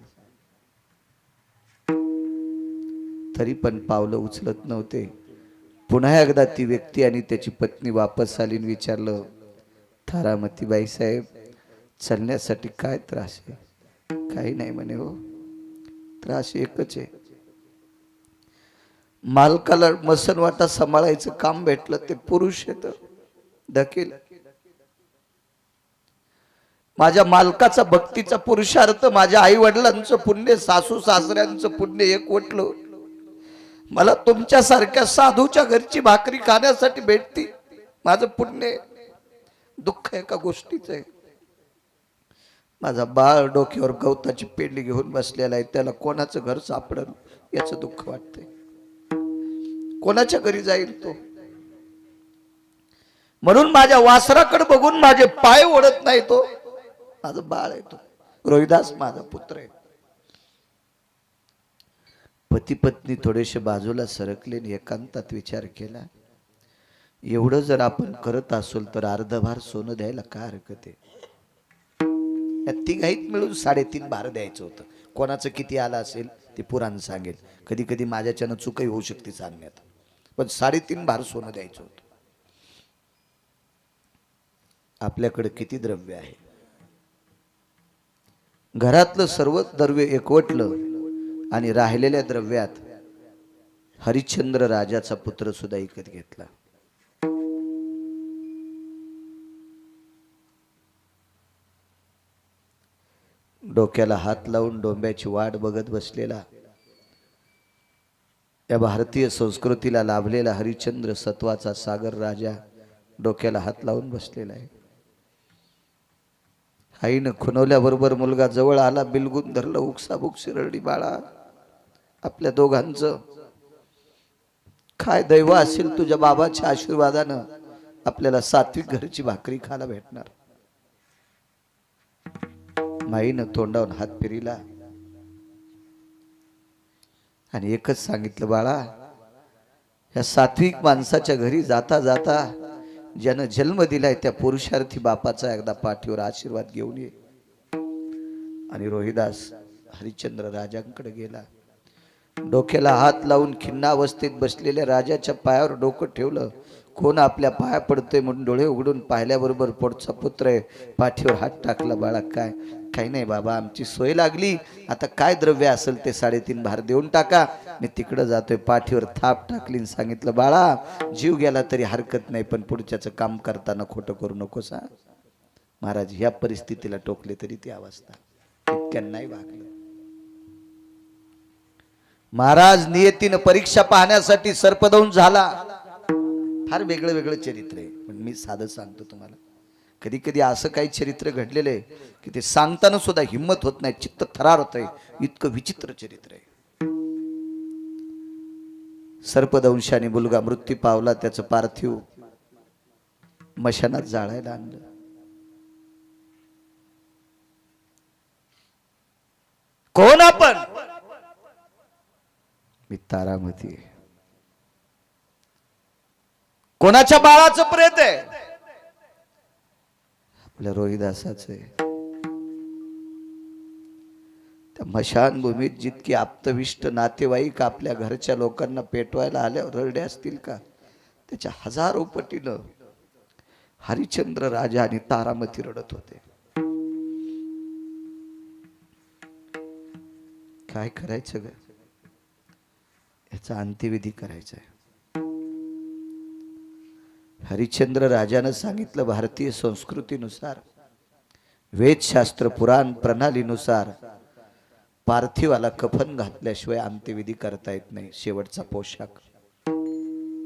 तरी पण पावलं उचलत नव्हते. पुन्हा एकदा ती व्यक्ती आणि त्याची पत्नी वापस आली आणि विचारलं, तारामती बाई साहेब, चालण्यासाठी काय त्रास आहे? काही नाही म्हणे. हो, त्रास एकच आहे, मालकाला मसनवाटा सांभाळायचं काम भेटलं ते पुरुष येतं ढकेल. माझ्या मालकाचा भक्तीचा पुरुषार्थ, माझ्या आई वडिलांचं पुण्य, सासू सासऱ्यांचं पुण्य एक वटलं. मला तुमच्या सारख्या साधूच्या घरची भाकरी खाण्यासाठी भेटती, माझं पुण्य. दुःख एका गोष्टीचं आहे, माझा बाळ डोक्यावर गवताची पेंडी घेऊन बसलेला आहे, त्याला कोणाचं घर सापडलं याचं दुःख वाटतंय. कोणाच्या घरी जाईल तो? म्हणून माझ्या वासराकडे बघून माझे पाय ओढत नाही तो. माझं बाळ आहे तो, रोहिदास माझा पुत्र आहे. पती पत्नी थोडेसे बाजूला सरकले, एकांतात विचार केला, एवढं जर आपण करत असू तर अर्धभार सोनं द्यायला काय हरकत आहे? या तिघाईत मिळून 3.5 भार द्यायचं होतं. कोणाचं किती आलं असेल ते पुराण सांगेल. कधी कधी माझ्याच्यानं चुकही होऊ शकते सांगण्यात, पण 3.5 भार सोनं द्यायचं होतं. आपल्याकडे किती द्रव्य आहे? घरातलं सर्व द्रव्य एकवटलं आणि राहिलेल्या द्रव्यात हरिश्चंद्र राजाचा पुत्र सुद्धा विकत घेतला. डोक्याला हात लावून डोंब्याची वाट बघत बसलेला, या भारतीय संस्कृतीला लाभलेला हरिश्चंद्र सत्वाचा सागर राजा डोक्याला हात लावून बसलेला आहे. आईनं खुनवल्याबरोबर मुलगा जवळ आला, बिलगून धरलं, उकसाबुकशी रडली. बाळा, आपल्या दोघांचं काय दैव असेल, तुझ्या बाबाच्या आशीर्वादानं आपल्याला सात्विक घरची भाकरी खायला भेटणार. माईनं तोंडावून हात फिरिला आणि एकच सांगितलं, बाळा, या सात्विक माणसाच्या घरी जाता जाता ज्यानं जन्म दिलाय त्या पुरुषार्थी बापाचा एकदा पाठीवर आशीर्वाद घेऊन ये. आणि रोहिदास हरिश्चंद्र राजांकडे गेला. डोक्याला हात लावून खिन्नावस्थेत बसलेल्या राजाच्या पायावर डोकं ठेवलं. कोण आपल्या पाया पडतोय म्हणून डोळे उघडून पाहिल्याबरोबर पोटचा पुत्र आहे, पाठीवर हात टाकला. बाळा, काय काही नाही बाबा, आमची सोय लागली, आता काय द्रव्य असेल ते 3.5 भार देऊन टाका, मी तिकडं जातोय. पाठीवर थाप टाकली आणि सांगितलं, बाळा जीव गेला तरी हरकत नाही, पण पुढच्याचं काम करताना खोटं करू नकोस हा. महाराज ह्या परिस्थितीला टोकले तरी ती अवस्था, इतक्या नाही वागलं. महाराज नियतीनं परीक्षा पाहण्यासाठी सर्पदंश झाला. फार वेगळं वेगळं चरित्र आहे, पण मी साधं सांगतो तुम्हाला. कधी कधी असं काही चरित्र घडलेलं आहे की ते सांगताना सुद्धा हिम्मत होत नाही, चित्त थरार होत आहे, इतकं विचित्र चरित्र आहे. सर्पदंशाने मुलगा मृत्यू पावला, त्याचं पार्थिव मशानात जाळायला आणलं. कोण आपण? मी तारामती. कोणाच्या बाळाचं प्रेत आहे? आपल्या रोहिदासाचं आहे. त्या मशानभूमीत जितकी आप्तविष्ट नातेवाईक आपल्या घरच्या लोकांना पेटवायला आल्यावर रडले असतील का, त्याच्या 1000 पटीनं हरिश्चंद्र राजा आणि तारामती रडत होते. काय करायचं ग? याचा अंत्यविधी करायचा आहे. हरिश्चंद्र राजानं सांगितलं, भारतीय संस्कृतीनुसार, वेदशास्त्र पुराण प्रणालीनुसार पार्थिवाला कफन घातल्याशिवाय अंत्यविधी करता येत नाही. शेवटचा पोशाख,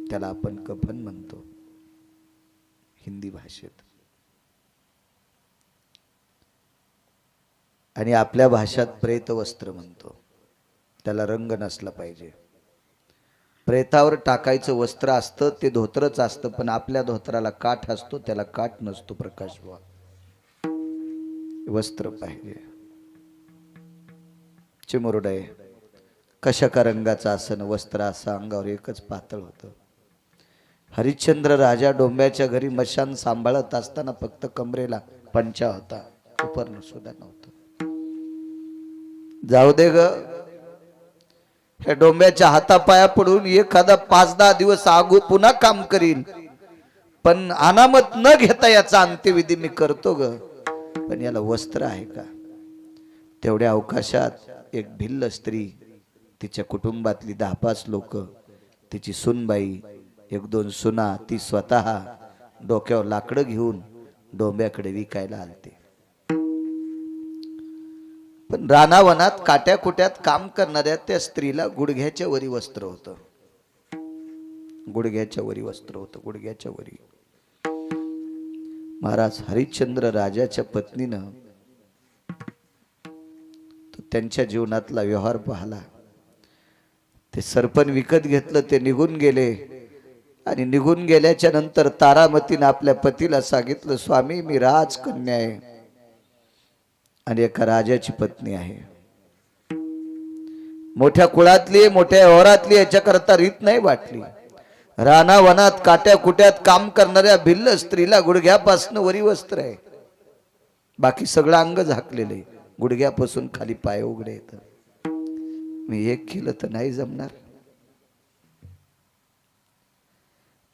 त्याला आपण कफन म्हणतो हिंदी भाषेत, आणि आपल्या भाषेत प्रेत वस्त्र म्हणतो. त्याला रंग नसला पाहिजे. प्रेतावर टाकायचं वस्त्र असतं ते धोतरच असतं, पण आपल्या धोतराला काठ असतो, त्याला काठ नसतो. प्रकाश बुवा, वस्त्र पाहिजे. चिमुरडे कशा का रंगाचं आसन वस्त्र असं अंगावर एकच पातळ होतं. हरिश्चंद्र राजा डोंब्याच्या घरी मशान सांभाळत असताना फक्त कमरेला पंचा होता, उपरण सुद्धा नव्हतं. जाऊ दे ग, ह्या डोंब्याच्या हातापाया पडून एखादा 5-10 दिवस आगू पुन्हा काम करीन, पण अनामत न घेता याचा अंत्यविधी मी करतो ग. पण याला वस्त्र आहे का? तेवढ्या अवकाशात एक भिल्ल स्त्री, तिच्या कुटुंबातली 10-5 लोक, तिची सुनबाई, 1-2 सुना, ती स्वतः डोक्यावर लाकडं घेऊन डोंब्याकडे विकायला आलते. पण रानावनात काट्या कुट्यात काम करणाऱ्या त्या स्त्रीला गुडघ्याच्या वरी वस्त्र होतं. गुडघ्याच्या वरी वस्त्र होतं, गुडघ्याच्या वरी. महाराज हरिश्चंद्र राजाच्या पत्नीनं त्यांच्या जीवनातला व्यवहार पाहला. ते सरपण विकत घेतलं, ते निघून गेले, आणि निघून गेल्याच्या नंतर तारामतीनं आपल्या पतीला सांगितलं, स्वामी मी राजकन्या आहे आणि एका राजाची पत्नी आहे. मोठ्या कुळातली, मोठ्या व्यवहारातली, याच्याकरता रीत नाही वाटली. रानावनात काट्या कुट्यात काम करणाऱ्या भिल्ल स्त्रीला गुडघ्यापासून वरी वस्त्र आहे, बाकी सगळं अंग झाकलेले, गुडघ्यापासून खाली पाय उघडे येत. मी एक केलं तर नाही जमणार.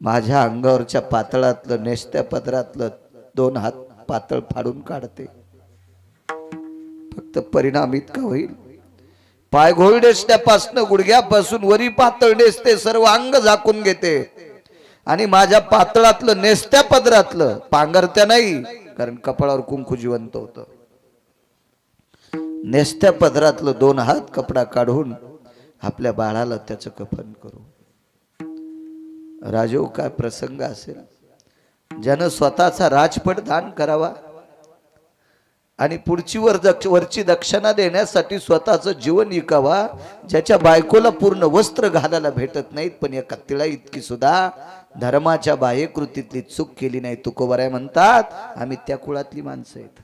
माझ्या अंगावरच्या पातळातलं, नेसत्या पदरातलं 2 हात पातळ फाडून काढते, फक्त परिणाम इतका होईल, पाय घोळ नेसत्यापासून गुडघ्यापासून वरी पातळ नेसते, सर्व अंग झाकून घेते, आणि माझ्या पातळातलं, नेसत्या पदरातलं, पांघरत्या नाही कारण कपाळावर कुंकू जिवंत होतं, नेसत्या पदरातलं 2 हात कपडा काढून आपल्या बाळाला त्याचं कफन करू. राजो काय प्रसंग असेल, ज्यानं स्वतःचा राजपट दान करावा आणि पुढची वरची दक्षिणा देण्यासाठी स्वतःचं जीवन विकावा, ज्याच्या बायकोला पूर्ण वस्त्र घालायला भेटत नाहीत, पण एका तिळा इतकी सुद्धा धर्माच्या बाह्यकृतीतली चूक केली नाही. तुकोबाराय म्हणतात, आम्ही त्या कुळातली माणसं आहेत.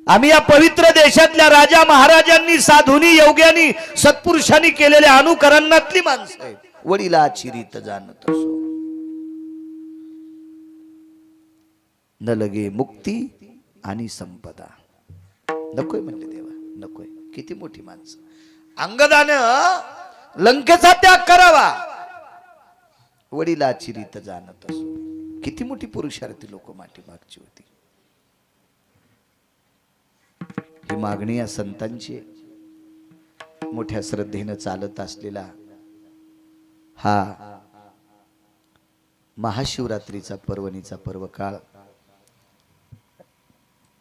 आम्ही या पवित्र देशातल्या राजा महाराजांनी, साधूंनी, योग्यांनी, सत्पुरुषांनी केलेल्या अनुकरणातली माणसं आहेत. वडिलाची रीत जाणत असो, न लगे मुक्ती आणि संपदा. नकोय म्हणले देवा, नकोय. किती मोठी माणसं. अंगदानं लंकेचा त्याग करावा, वडिलाची रीत जाणत असो. किती मोठी पुरुषार्थी लोक मागची होती. मागणी या संतांची मोठ्या श्रद्धेनं चालत असलेला हा महाशिवरात्रीचा पर्वणीचा पर्व काळ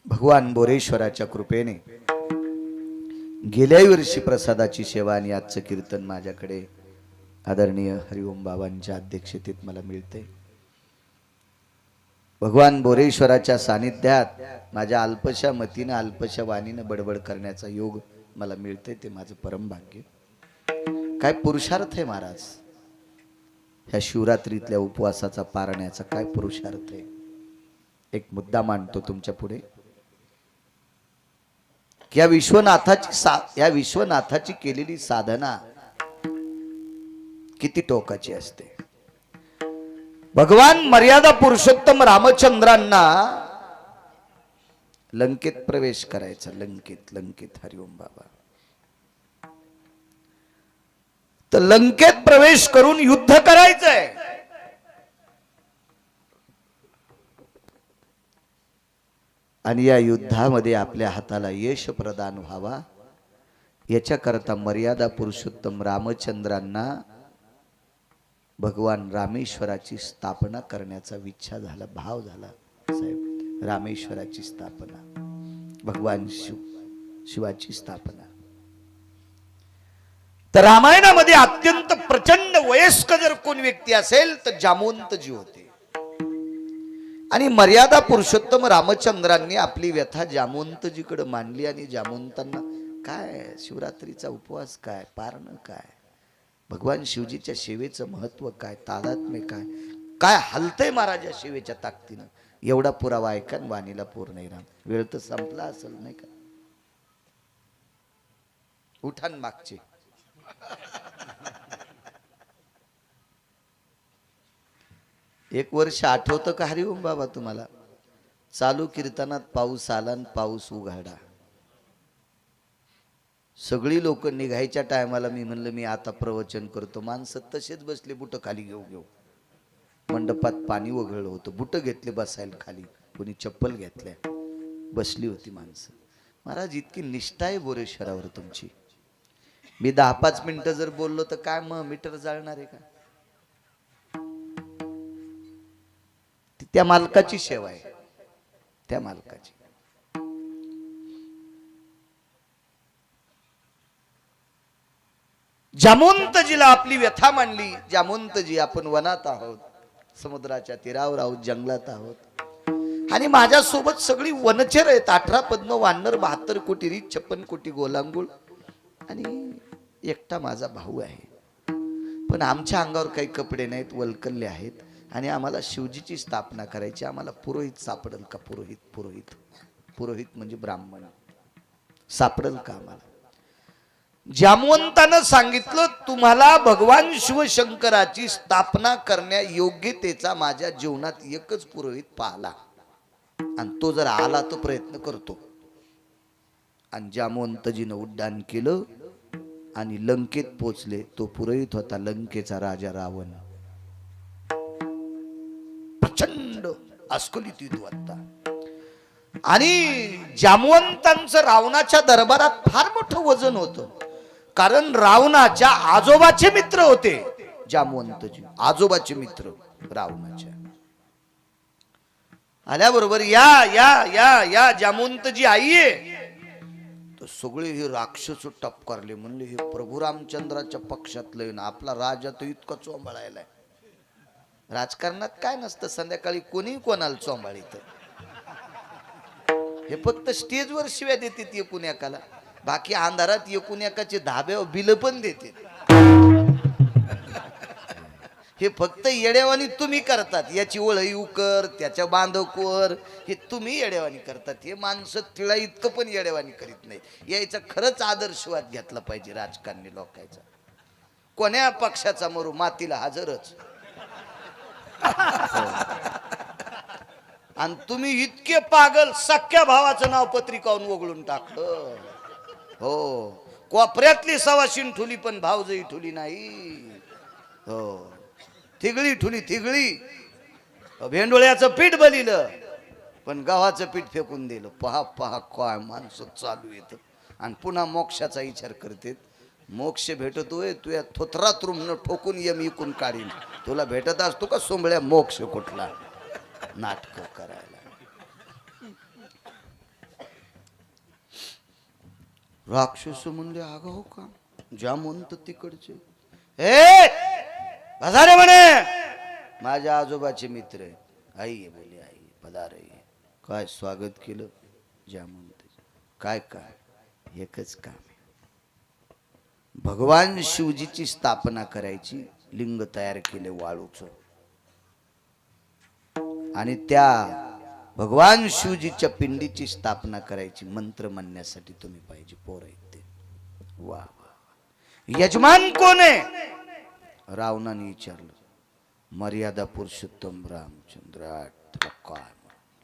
भगवान बोरेश्वराच्या कृपेने गेल्या वर्षी प्रसादाची सेवा आणि आजचं कीर्तन माझ्याकडे आदरणीय हरिओम बाबांच्या अध्यक्षतेत मला मिळते। भगवान बोरेश्वराच्या सानिध्यात माझ्या अल्पशा मतीने अल्पशा वाणीने बडबड करण्याचा योग मला मिळते, ते माझं परम भाग्य। काय पुरुषार्थ आहे महाराज, ह्या शिवरात्रीतल्या उपवासाचा पारण्याचा काय पुरुषार्थ आहे। एक मुद्दा मांडतो तुमच्या पुढे। या विश्वनाथाची केलेली साधना किती टोकाची असते। भगवान मर्यादा पुरुषोत्तम रामचंद्रांना लंकेत प्रवेश करायचा, लंकेत हरिओम बाबा। तर लंकेत प्रवेश करून युद्ध करायचंय। आणि या युद्धामध्ये आपल्या हाताला यश प्रदान व्हावा याच्याकरता मर्यादा पुरुषोत्तम रामचंद्रांना भगवान रामेश्वराची स्थापना करण्याचा इच्छा झाला, भाव झाला साहेब। रामेश्वराची स्थापना, भगवान शिवाची स्थापना। तर रामायणामध्ये अत्यंत प्रचंड वयस्क जर कोण व्यक्ती असेल तर जामवंतजी होते। आणि मर्यादा पुरुषोत्तम रामचंद्रांनी आपली व्यथा जामवंतजीकडे मांडली आणि जामवंतांना काय शिवरात्रीचा उपवास काय, पारणं काय, भगवान शिवजीच्या सेवेचं महत्व काय, तादात्म्य काय, काय हलतंय महाराजा सेवेच्या ताकदीनं, एवढा पुरावा ऐका वाणीला पूर नाही राम। वेळ तर संपला असेल नाही का? उठान मागचे एक वर्ष आठवतं का हरिओम बाबा तुम्हाला? चालू कीर्तनात पाऊस आला आणि पाऊस उघाडा। सगळी लोक निघायच्या टायमाला मी म्हणलं मी आता प्रवचन करतो, माणसं तसेच बसले बुट खाली घेऊ। मंडपात पाणी वगळलं होतं, बुट घेतले बसायला खाली, कोणी चप्पल घेतल्या, बसली होती माणसं। महाराज इतकी निष्ठा आहे बोरेश्वरावर तुमची। मी 10-5 मिनिटं जर बोललो तर काय मग मीटर जाळणार आहे का? त्या मालकाची सेवा आहे, त्या मालकाची। जामवंतजीला आपली व्यथा मांडली। जामवंतजी आपण वनात आहोत, समुद्राच्या तीरावर आहोत, जंगलात आहोत आणि माझ्या सोबत सगळी वनचर आहेत। 18 पद्म वानर, 72 कोटी रीछ, 56 कोटी गोलांगुळ आणि एकटा माझा भाऊ आहे। पण आमच्या अंगावर काही कपडे नाहीत, वल्कल्ले आहेत आणि आम्हाला शिवजीची स्थापना करायची। आम्हाला पुरोहित सापडेल का? पुरोहित म्हणजे ब्राह्मण सापडेल का आम्हाला? जामवंतानं सांगितलं तुम्हाला भगवान शिवशंकराची स्थापना करण्या योग्यतेचा माझ्या जीवनात एकच पुरोहित पाहला आणि तो जर आला तो प्रयत्न करतो। आणि जामवंतजीनं उड्डाण केलं आणि लंकेत पोचले। तो पुरोहित होता लंकेचा राजा रावण। प्रचंड अस्खलित युद्ध होता आणि जामवंतांचं रावणाच्या दरबारात फार मोठं वजन होतं, कारण रावणाच्या आजोबाचे मित्र होते जामवंतजी, आजोबाचे मित्र रावणाच्या। आल्याबरोबर या या या या जामवंतजी आईये, तर सगळे हे राक्षस टपकारले, म्हणले हे प्रभू रामचंद्राच्या पक्षातले ना, आपला राजा तो इतका चोंबळायलाय। राजकारणात काय नसतं, संध्याकाळी कोणी कोणाला चोंबाळीत, हे फक्त स्टेजवर शिव्या देते एकूण एकाला, बाकी अंधारात एकूण एकाचे धाब्यावर बिल पण देते। हे फक्त येड्यावानी तुम्ही करतात, याची ओळी कर, त्याच्या बांधकोर, हे तुम्ही येड्यावानी करतात। हे माणसं तिळा इतकं पण येड्यावानी करीत नाही। याचा खरंच आदर्शवाद घेतला पाहिजे राजकारणी लोकांचा। कोण्या पक्षाचा मरू मातीला हजरच। आणि तुम्ही इतके पागल, सख्या भावाचं नाव पत्रिकावरून वगळून टाकलं। हो, कोपऱ्यातली सवाशीन ठुली पण भावजई ठुली नाही। हो, थिगळी ठुली, थिगळी भेंडोळ्याचं पीठ बलिलं पण गव्हाचं पीठ फेकून दिलं. पहा पहा काय माणसं चालू येत. आणि पुन्हा मोक्षाचा विचार करते. मोक्ष भेटतोय तुया थोथरात रुमन ठोकून ये मी इकून काढीन. तुला भेटत असतो का सोंबळ्या मोक्ष कुठला? नाटक करायला. राक्षस म्हणले अगं हो का ज्या म्हणत तिकडचे हे बसारे म्हणे माझ्या आजोबाचे मित्र आहे. आई बोले आई पधार काय स्वागत केलं. ज्या म्हणते काय काय एकच काम आहे. भगवान शिवजीची स्थापना करायची. लिंग तयार केले वाळूचं आणि त्या भगवान शिवजीच्या पिंडीची स्थापना करायची. मंत्र म्हणण्यासाठी तुम्ही पाहिजे. पोर आहेत ते. वा वा. यजमान कोण आहे? रावणाने विचारलं. मर्यादा पुरुषोत्तम रामचंद्र. काय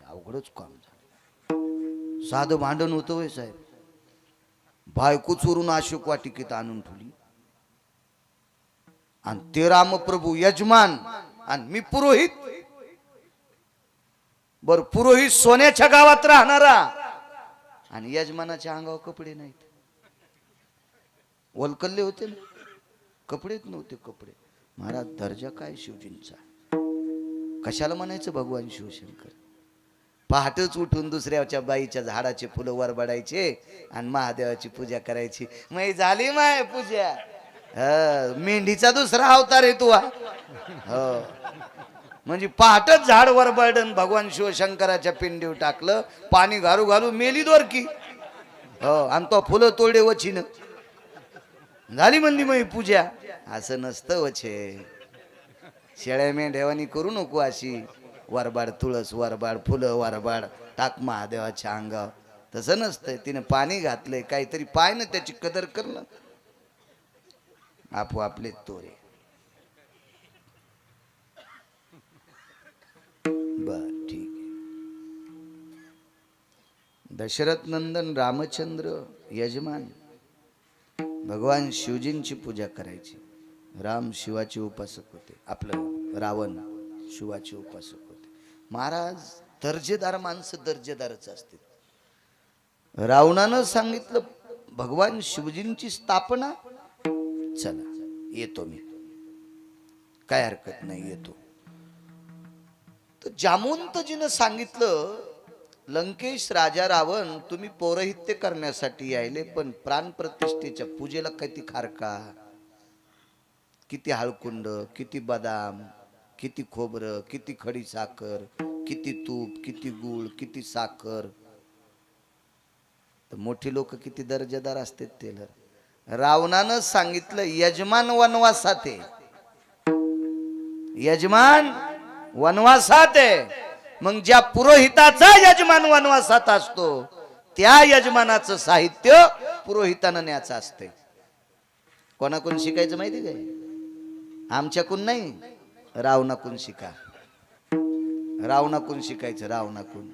अवघडच काम झालं. साधं भांडण होतं होय साहेब. बायको चोरून अशोक वाटिकेत आणून ठेवली आणि ते रामप्रभू यजमान आणि मी पुरोहित. बर पुरोहित सोन्याच्या गावात राहणारा आणि यजमानाच्या अंगावर कपडे नाहीत. वलकल्ले होते ना कपडेच नव्हते. कपडे महाराज दर्जा काय शिवजींचा. कशाला म्हणायचं भगवान शिवशंकर. पहाटच उठून दुसऱ्याच्या बाईच्या झाडाचे फुलं वरबडायचे आणि महादेवाची पूजा करायची. मग झाली माय पूजा. मेंढीचा दुसरा अवतार आहे तू. हो म्हणजे पहाटच झाड वरबडन भगवान शिवशंकराच्या पिंडीवर टाकलं. पाणी घालू घालू मेली दोर की. हो आणि तो फुलं तोडे वचीन झाली म्हणली मग पूजा. असं नसतं वचे. शेळ्या मेंढ्यावानी करू नको अशी. वरबाड तुळस वरबाड फुलं वरबाड टाक महादेवाच्या अंगावर. तसं नसतंय. तिने पाणी घातलंय काहीतरी पाय ना त्याची कदर करणं. आपोआपले तोरे. बर ठीक आहे. दशरथ नंदन रामचंद्र यजमान भगवान शिवजींची पूजा करायची. राम शिवाचे उपासक होते. आपलं रावण शिवाचे उपासक होते. महाराज दर्जेदार माणसं दर्जेदारच असते. रावणानं सांगितलं भगवान शिवजींची स्थापना. चला येतो मी. काय हरकत नाही येतो. तर जामवंतजीनं सांगितलं लंकेश राजा रावण तुम्ही पौरोहित्य करण्यासाठी यायले पण प्राण प्रतिष्ठेच्या पूजेला किती खारका किती हळकुंड किती बदाम किती खोबरं किती खडी साखर किती तूप किती गूळ किती साखर. तर मोठी लोक किती दर्जेदार असतात. ते रावणानं सांगितलं यजमान वनवासात आहे. यजमान वनवासात आहे. मग ज्या पुरोहिताचा यजमान वनवासात असतो त्या यजमानाचं साहित्य पुरोहितानं न्यायचं असते. कोणाकडून शिकायचं माहिती काय? आमच्याकडून नाही. रावणाकडून शिका. रावणाकडून शिकायचं. रावणाकडून.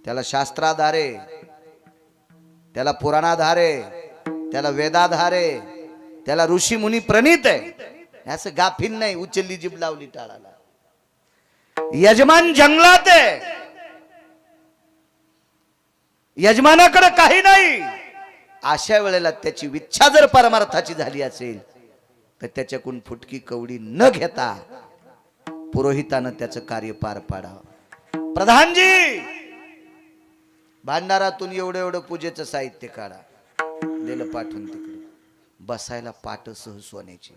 त्याला शास्त्राधारे त्याला पुराणाधारे त्याला वेदाधारे त्याला ऋषी मुनी प्रणीत आहे. असं गाफील नाही उचलली जीभ लावली टाळाला. यजमान जंगलात आहे. यजमानाकडे काही नाही. अशा वेळेला त्याची इच्छा जर परमार्थाची झाली असेल तर त्याच्याकडून फुटकी कवडी न घेता पुरोहितानं त्याचं कार्य पार पाडावं. प्रधानजी भांडारातून एवढं एवढं पूजेचं साहित्य काढा. दिलं पाठवून तिकडे. बसायला पाट सह सोन्याची.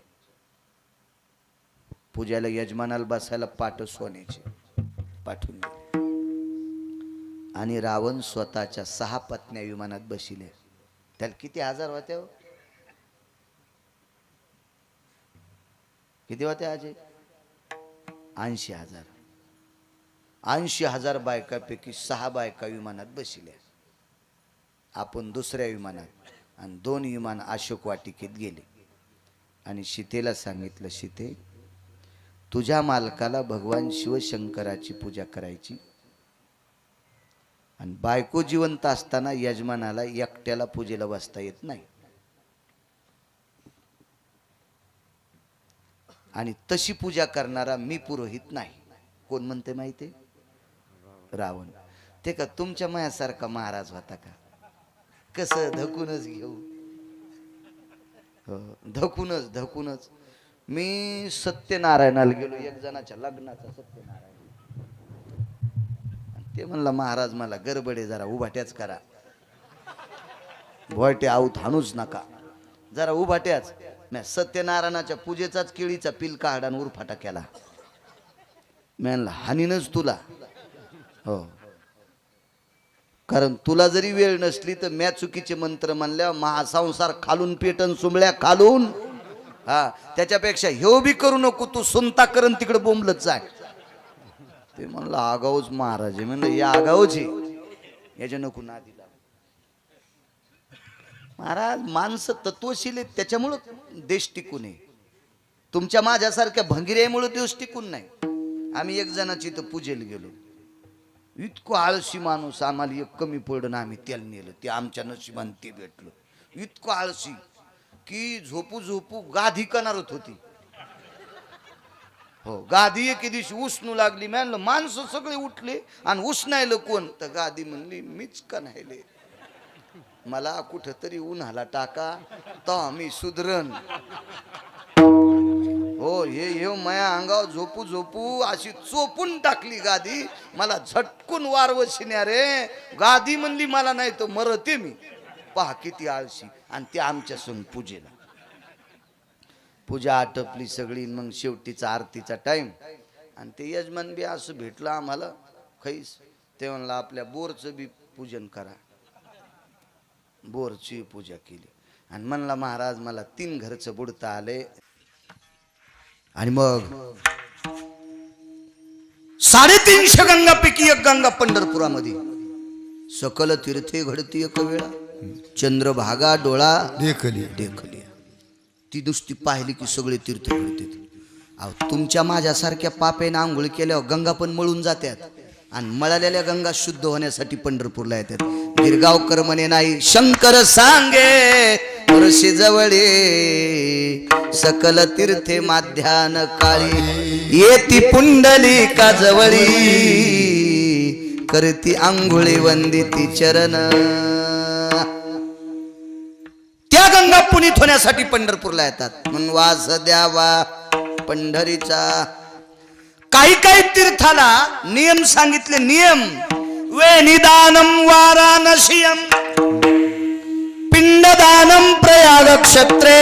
पूजाला यजमानाला बसायला पाट सोन्याची पाठवून दिले. आणि रावण स्वतःच्या 6 पत्न्या विमानात बसिले. त्याला किती हजार होते हो? किती होते आजे? 80,000. 80,000 बायकापैकी 6 बायका विमानात बसिल्या. आपण दुसऱ्या विमानात आणि 2 विमान अशोक वाटिकेत गेले. आणि सीतेला सांगितलं सीते तुझ्या मालकाला भगवान शिवशंकराची पूजा करायची आणि बायको जिवंत असताना यजमानाला एकट्याला पूजेला बसता येत नाही. आणि तशी पूजा करणारा मी पुरोहित नाही. कोण म्हणते माहिती? रावण. ते का तुमच्या मायासारखा महाराज होता का? कसं धकूनच घेऊ, हो धकूनच. मी सत्यनारायणाला गेलो, एक जणाच्या लग्नाचा सत्यनारायण. ते म्हणला महाराज मला गडबडे, जरा उभाट्याच करा, भोयटे आऊत हाणूच नका, जरा उभाट्याच. मी सत्यनारायणाच्या पूजेचाच केळीचा पिल काढा आणि उरफाटा केला. मी म्हणला हानीनच तुला, हो, कारण तुला जरी वेळ नसली तर म्या चुकीचे मंत्र म्हणल्या महासंसार खालून पेटन सुंबळ्या खालून. हा, त्याच्यापेक्षा ह्यो बी करू नको, तू सुनता करण तिकडे बोंबलत जाय. ते म्हणलं आगाऊच महाराज आहे. म्हणलं या आगाऊच आहे, याच्या नको ना दिला. महाराज माणसं तत्वशील आहेत, त्याच्यामुळं देश टिकून आहे. तुमच्या माझ्यासारख्या भंगिऱ्यामुळे देश टिकून नाही. आम्ही एक जणाची इथं पूजेला गेलो, इतकं आळशी माणूस, आम्हाला एक कमी पडलं, आम्ही त्याला नेलं, ते आमच्या नशिबाने ते भेटलं. इतकं आळशी की झोपू झोपू गादी कनारत होती. हो, गादी एके दिवशी उसनू लागली. म्हणलं माणसं सगळे उठले आणि उसनायलं कोण? तर गादी म्हणली मीच कनायले, मला कुठंतरी उन्हाला टाका तर मी सुधरण. हो, हे माया अंगावर झोपू झोपू अशी चोपून टाकली गादी. मला झटकून वारवशिन्या रे. गादी म्हणली मला नाही तर मरते मी. पहा किती आळशी. आणि ते आमच्या संग पूजेला. पूजा आटपली सगळी, मग शेवटीचा आरतीचा टाइम. आणि ते यजमान बी असं भेटलं आम्हाला खैस. ते म्हणलं आपल्या बोरचं बी पूजन करा. बोरची पूजा केली आणि म्हणला महाराज मला 3 घरचं बुडता आले. आणि मग 350 गंगापैकी एक गंगा पंढरपुरामध्ये. सकल तीर्थे घडती एक वेळा, चंद्रभागा डोळा देखली. ती दुसती पाहिली की सगळे तीर्थ घडते. अहो तुमच्या माझ्यासारख्या पापेनं आंघोळ केल्यावर गंगा पण मळून जातात, आणि मळालेल्या गंगा शुद्ध होण्यासाठी पंढरपूरला येतात. गिरगावकर म्हणे नाही शंकर सांगे वर्षी जवळे, सकल तीर्थे माध्यान काळी, येती पुंडली का जवळी, करती आंघोळी वंदिती चरण. त्या गंगा पुनीत होण्यासाठी पंढरपूरला येतात. म्हणून वास द्यावा पंढरीचा. काही काही तीर्थाला नियम सांगितले. नियम वे निदानम वाराणसीयम, पिंडदानम प्रयाग क्षेत्रे.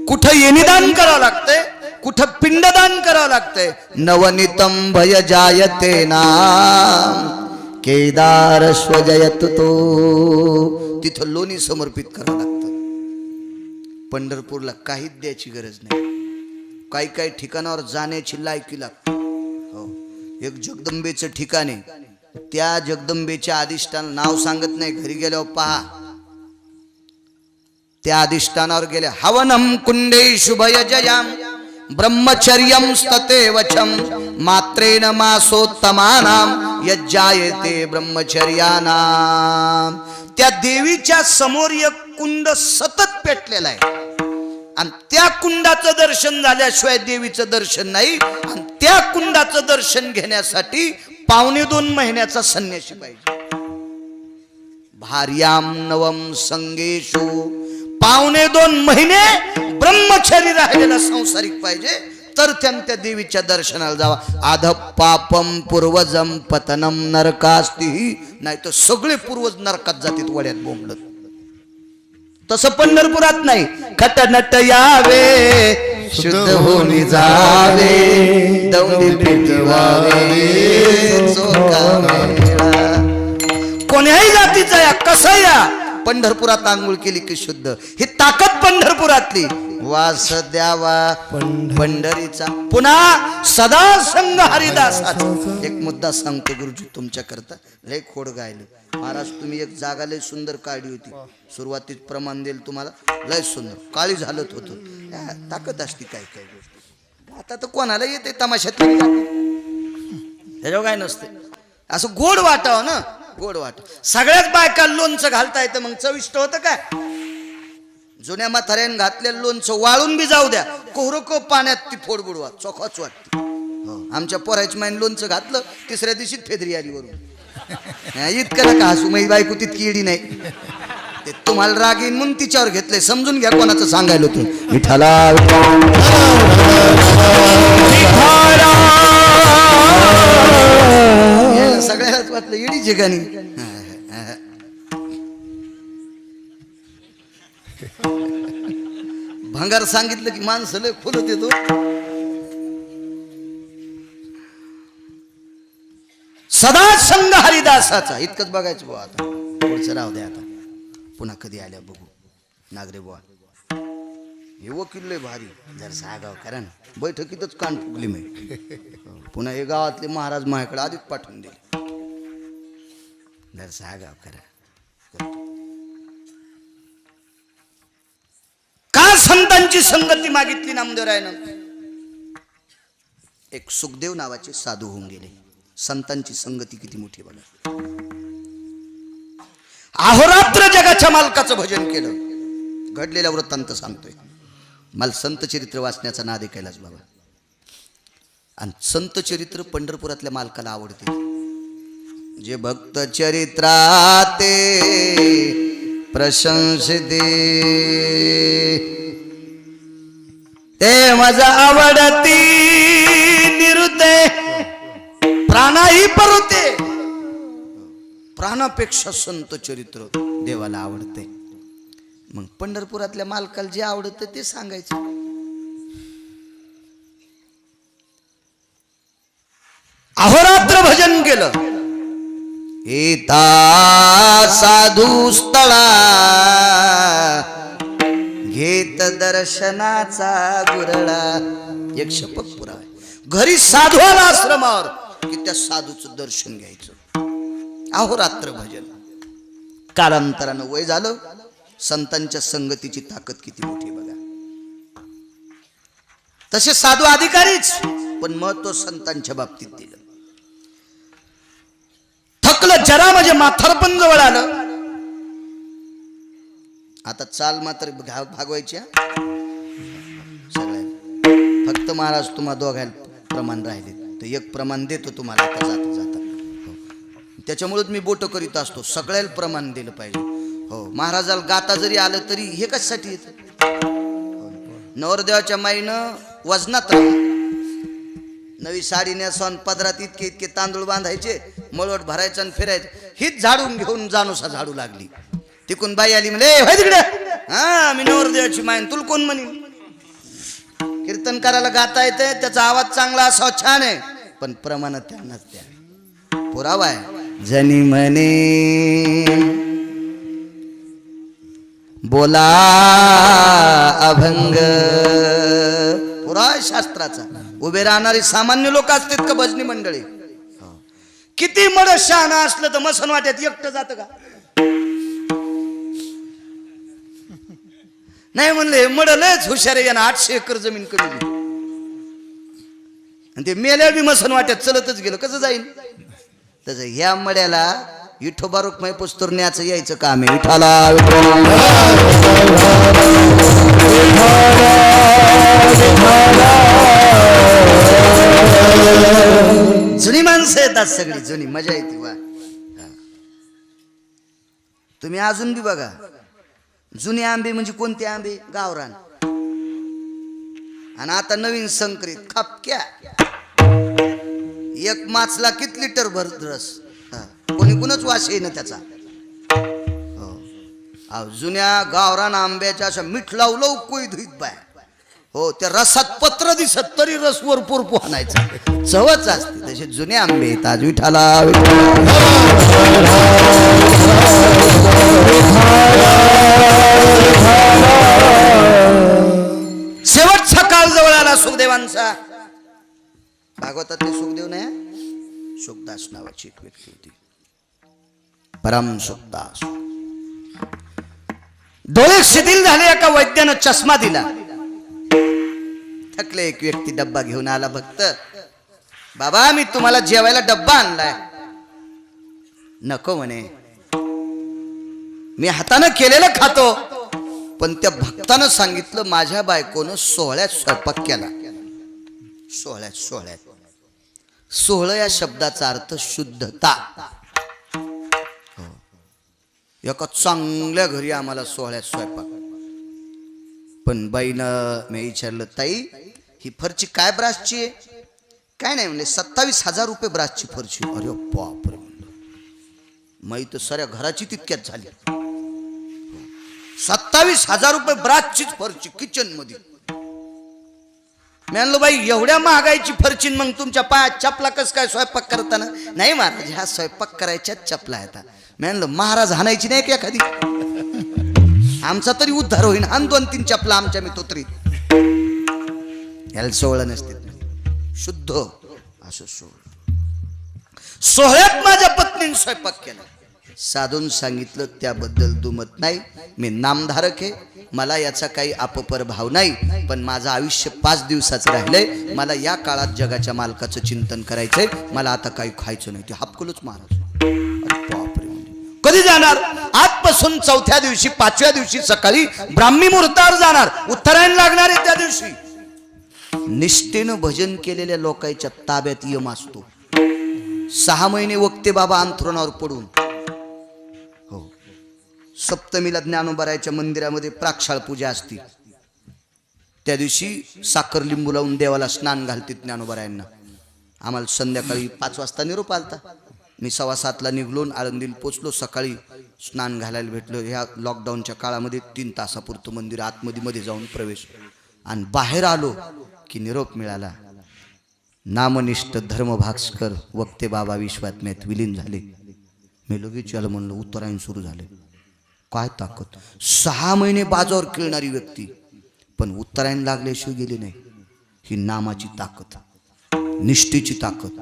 कुठं येनिदान करावं लागतंय, कुठं पिंडदान करावं लागतंय. नवनीतम भय जायते नाम, केदार स्वजयत तो. तिथं लोणी समर्पित करावं लागतं. पंढरपूरला काहीच द्यायची गरज नाही. काही काही ठिकाणावर जाण्याची लायकी लागते. हो, एक जगदंबेचं ठिकाण आहे. त्या जगदंबेच्या अधिष्ठान नाव सांगत नाही, घरी गेल्यावर पहा. त्या अधिष्ठानावर गेले. हवनम कुंडे शुभयजयाम ब्रह्मचर्यम स्तते वचम, मात्रेन मासोत्तमानाम यज्जायते ब्रह्मचर्यानाम. त्या देवीच्या समोर एक कुंड सतत पेटलेला आहे, आणि त्या कुंडाचं दर्शन झाल्याशिवाय देवीचं दर्शन नाही. आणि त्या कुंडाचं दर्शन घेण्यासाठी 2.25 महिन्याचा संन्यासी पाहिजे. भार्याम नवम संगेशु, 2.25 महिने ब्रह्मचारी राहिलेला संसारिक पाहिजे, तर त्या देवीच्या दर्शनाला जावा. आध पापम पूर्वजम पतनम नरकास्ती, नाही तर सगळे पूर्वज नरकात जातील वड्यात बोंबलत. तसं पंढरपुरात नाही. खटनट यावे शुद्ध होऊन जावे, दौंडी पिटवावे कोण्याही जातीचा या कसा या, पंढरपुरात आंघोळ केली की शुद्ध. ही ताकद पंढरपुरातली. वास द्यावा पंढरीचा, पुन्हा सदा संग हरिदासाचा. एक मुद्दा सांगतो गुरुजी तुमच्या करता. लय खोड गायलं महाराज. तुम्ही एक जागा लय सुंदर काढली होती. सुरुवातीत प्रमाण देईल तुम्हाला. लय सुंदर काळी झालत होतं. ताकद असती काय काय गोष्टी. आता तर कोणाला येते तमाशात, त्याच्यावर काय नसते. असं गोड वाटावं ना, गोड वाट. सगळ्याच बायका लोणचं घालता येतं, मग चविष्ट होतं काय. जुन्या म्हाताऱ्यानं घातलेलं लोणचं वाळून बी जाऊ द्या, कोहरको पाण्यात ती फोड बुडवा, चोखाच वाटते. आमच्या पोराची माईन लोणचं घातलं, तिसऱ्या दिवशी फेदरी आली वरून. इतकं नका हसू, माझी बायको तितकी येडी नाही. ते तुम्हाला राग येईन म्हणून तिच्यावर घेतलंय, समजून घ्या कोणाचं सांगायला होतं. विठाला सगळ्याच वाटलं येडी जगानी. भंगार सांगितलं की माणसं लय फुलत येतो. सदा संग हरिदासाचा. इतकंच बघायचं बुवा. आता पुढचं राहू द्या, आता पुन्हा कधी आल्या बघू. नागरे बुवा हे वकील लय भारी, जर सागाव करा ना. बैठकीतच कान फुगली मी. पुन्हा हे गावातले महाराज माझ्याकडे आधीच पाठवून दिले. जर सागाव करा. का संतांची संगती मागितली नामदेवरायनं? एक सुखदेव नावाचे साधू होऊन गेले. संतांची संगती किती मोठी बघा. अहोरात्र जगाच्या मालकाचं भजन केलं. घडलेल्या वृत्तांत सांगतोय. मला संत चरित्र वाचण्याचा नाद आहे कैलास बाबा. आणि संत चरित्र पंढरपुरातल्या मालकाला आवडते. जे भक्त चरित्राते प्रशंसिते ते माझा आवडती निरुते प्राणाही परुते. प्राणापेक्षा संत चरित्र देवाला आवडते. मग पंढरपुरातल्या मालकाला जे आवडतं ते सांगायचं. अहोरात्र भजन केलं. एता साधू स्थळा घेत दर्शनाचा गुरळा. एक शपथ पुरा घरी साधू आला आश्रमावर की त्या साधूचं दर्शन घ्यायचं. अहोरात्र भजन. कालांतरानं वय झालं. संतांच्या संगतीची ताकद किती मोठी बघा. तसे साधू अधिकारीच, पण महत्व संतांच्या बाबतीत दिलं. थकलं जरा म्हणजे म्हातारपण जवळ आलं. आता चाल मात्र भागवायची. सगळ्या फक्त महाराज तुम्हा दोघायला प्रमाण राहिले तर एक प्रमाण देतो तुम्हाला आता जाता जाता. त्याच्यामुळेच मी बोट करीत असतो. सगळ्याला प्रमाण दिलं पाहिजे. हो, महाराजाला गाता जरी आलं तरी हे कशासाठी येतं? नवरदेवाच्या माईनं वजनात राहा. नवी साडी नेसवून पदरात इतके इतके तांदूळ बांधायचे, मळवट भरायचं आणि फिरायचं. हीच झाडून घेऊन जाणूसा झाडू लागली. तिकून बाई आली म्हणजे होय तिकडे. हा, मी नवरदेवाची माईन, तुला कोण म्हणे? कीर्तन करायला गाता येते, त्याचा आवाज चांगला असा छान आहे, पण प्रमाणात त्यांनाच द्या. पुरावा आहे. जनी म्हणे बोला अभंग. पुराय शास्त्राचा. उभे राहणारी सामान्य लोक असतात का भजनी मंडळी? किती मड शहाणा असलं तर मसन वाट्यात एकटं जात का? नाही म्हणले मड लयच हुशार आहे, 800 एकर जमीन कमी. आणि ते मेल्या बी मसन वाट्यात चलतच गेलं, कसं जाईल? तसं ह्या मड्याला विठो बारूक मै पुस्तूर न्याचं यायचं काम आहे. विठाला जुनी माणसं येतात सगळी, जुनी मजा येते. वा, तुम्ही अजून बी बघा. जुने आंबे म्हणजे कोणते आंबे? गावरान. आणि आता नवीन संकरित खापक्या. एक माचला किती लिटर भर रस. कोणी कुणच वास येईन त्याचा. जुन्या गावरान आंब्याच्या अशा मीठ लावलं कोई धुईत बाय. हो, त्या रसात पत्र दिसत तरी रस वरपूर पोहनायचा. चवच असते. तसे जुने आंबे येतात. विठाला शेवटचा काळ जवळ आला सुखदेवांचा. भागवतातले सुखदेव नाही, सुखदास नावाची एक व्यक्ती होती. परम सुखदास. डोळे शिथिल झाले. एका वैद्यानं चष्मा दिला. थकले. एक व्यक्ती डब्बा घेऊन आला. भक्त, बाबा मी तुम्हाला जेवायला डब्बा आणलाय. नको म्हणे, मी हातानं केलेलं खातो. पण त्या भक्तानं सांगितलं माझ्या बायकोनं 16 स्वयंपाक केला. 16 सोहळं या शब्दाचा अर्थ शुद्धता. एका चांगल्या घरी आम्हाला सोहळ्यात स्वयंपाक. पण बाईनं मी विचारलं, ताई ही फरची काय ब्रासची आहे? काय नाही म्हणले, 27,000 रुपये ब्रासची फरची. अरे बापरे म्हणलं, माही तर साऱ्या घराची तितक्यात झाली. 27,000 रुपये ब्रासचीच फरची किचन मध्ये. मी म्हणलो, बाई एवढ्या महागाईची फरची, मग तुमच्या पायात चपला कस काय स्वयंपाक करताना? नाही महाराज, ह्या स्वयंपाक करायच्याच चपला आहेत. मी म्हणलं, महाराज हाणायची नाही का एखादी? आमचा तरी उद्धार होईन, आणि 2-3 चपला आमच्या मी तोतरीत. याला सोहळं नसते, शुद्ध असं सोहळं. सोहळ्यात माझ्या पत्नीने स्वयंपाक केला. साधून सांगितलं, त्याबद्दल दुमत नाही. मी नामधारक आहे, मला याचा काही अपपर भाव नाही. पण माझं आयुष्य 5 दिवसाचं राहिलंय. मला या काळात जगाच्या मालकाचं चिंतन करायचंय. मला आता काही खायचं नाही. ते हापकलच महाराज. कधी जाणार? आजपासून 4थ्या दिवशी 5व्या दिवशी सकाळी ब्राह्मी मुहूर्तावर जाणार. उत्तरायण लागणार आहे त्या दिवशी. निष्ठेनं भजन केलेल्या लोकांच्या ताब्यात यम असतो. 6 महिने वक्ते बाबा अंथरुणावर पडून. हो, सप्तमीला ज्ञानोबारायच्या मंदिरामध्ये प्राक्षाळ पूजा असती. त्या दिवशी साखर लिंबू लावून देवाला स्नान घालते ज्ञानोबारायांना. आम्हाला संध्याकाळी 5 वाजता निरोप आलता. मी 7:15ला निघलो, आळंदीला पोचलो. सकाळी स्नान घालायला भेटलो. ह्या लॉकडाऊनच्या काळामध्ये 3 तासापुरतं मंदिर आतमध्ये जाऊन प्रवेश. आणि बाहेर आलो की निरोप मिळाला, नामनिष्ठ धर्मभास्कर वक्ते बाबा विश्वात्म्यात विलीन झाले. मी लगेच याला म्हणलं, उत्तरायण सुरू झाले. काय ताकद! 6 महिने बाजावर खेळणारी व्यक्ती, पण उत्तरायण लागल्याशिवाय गेली नाही. ही नामाची ताकद, निष्ठेची ताकद,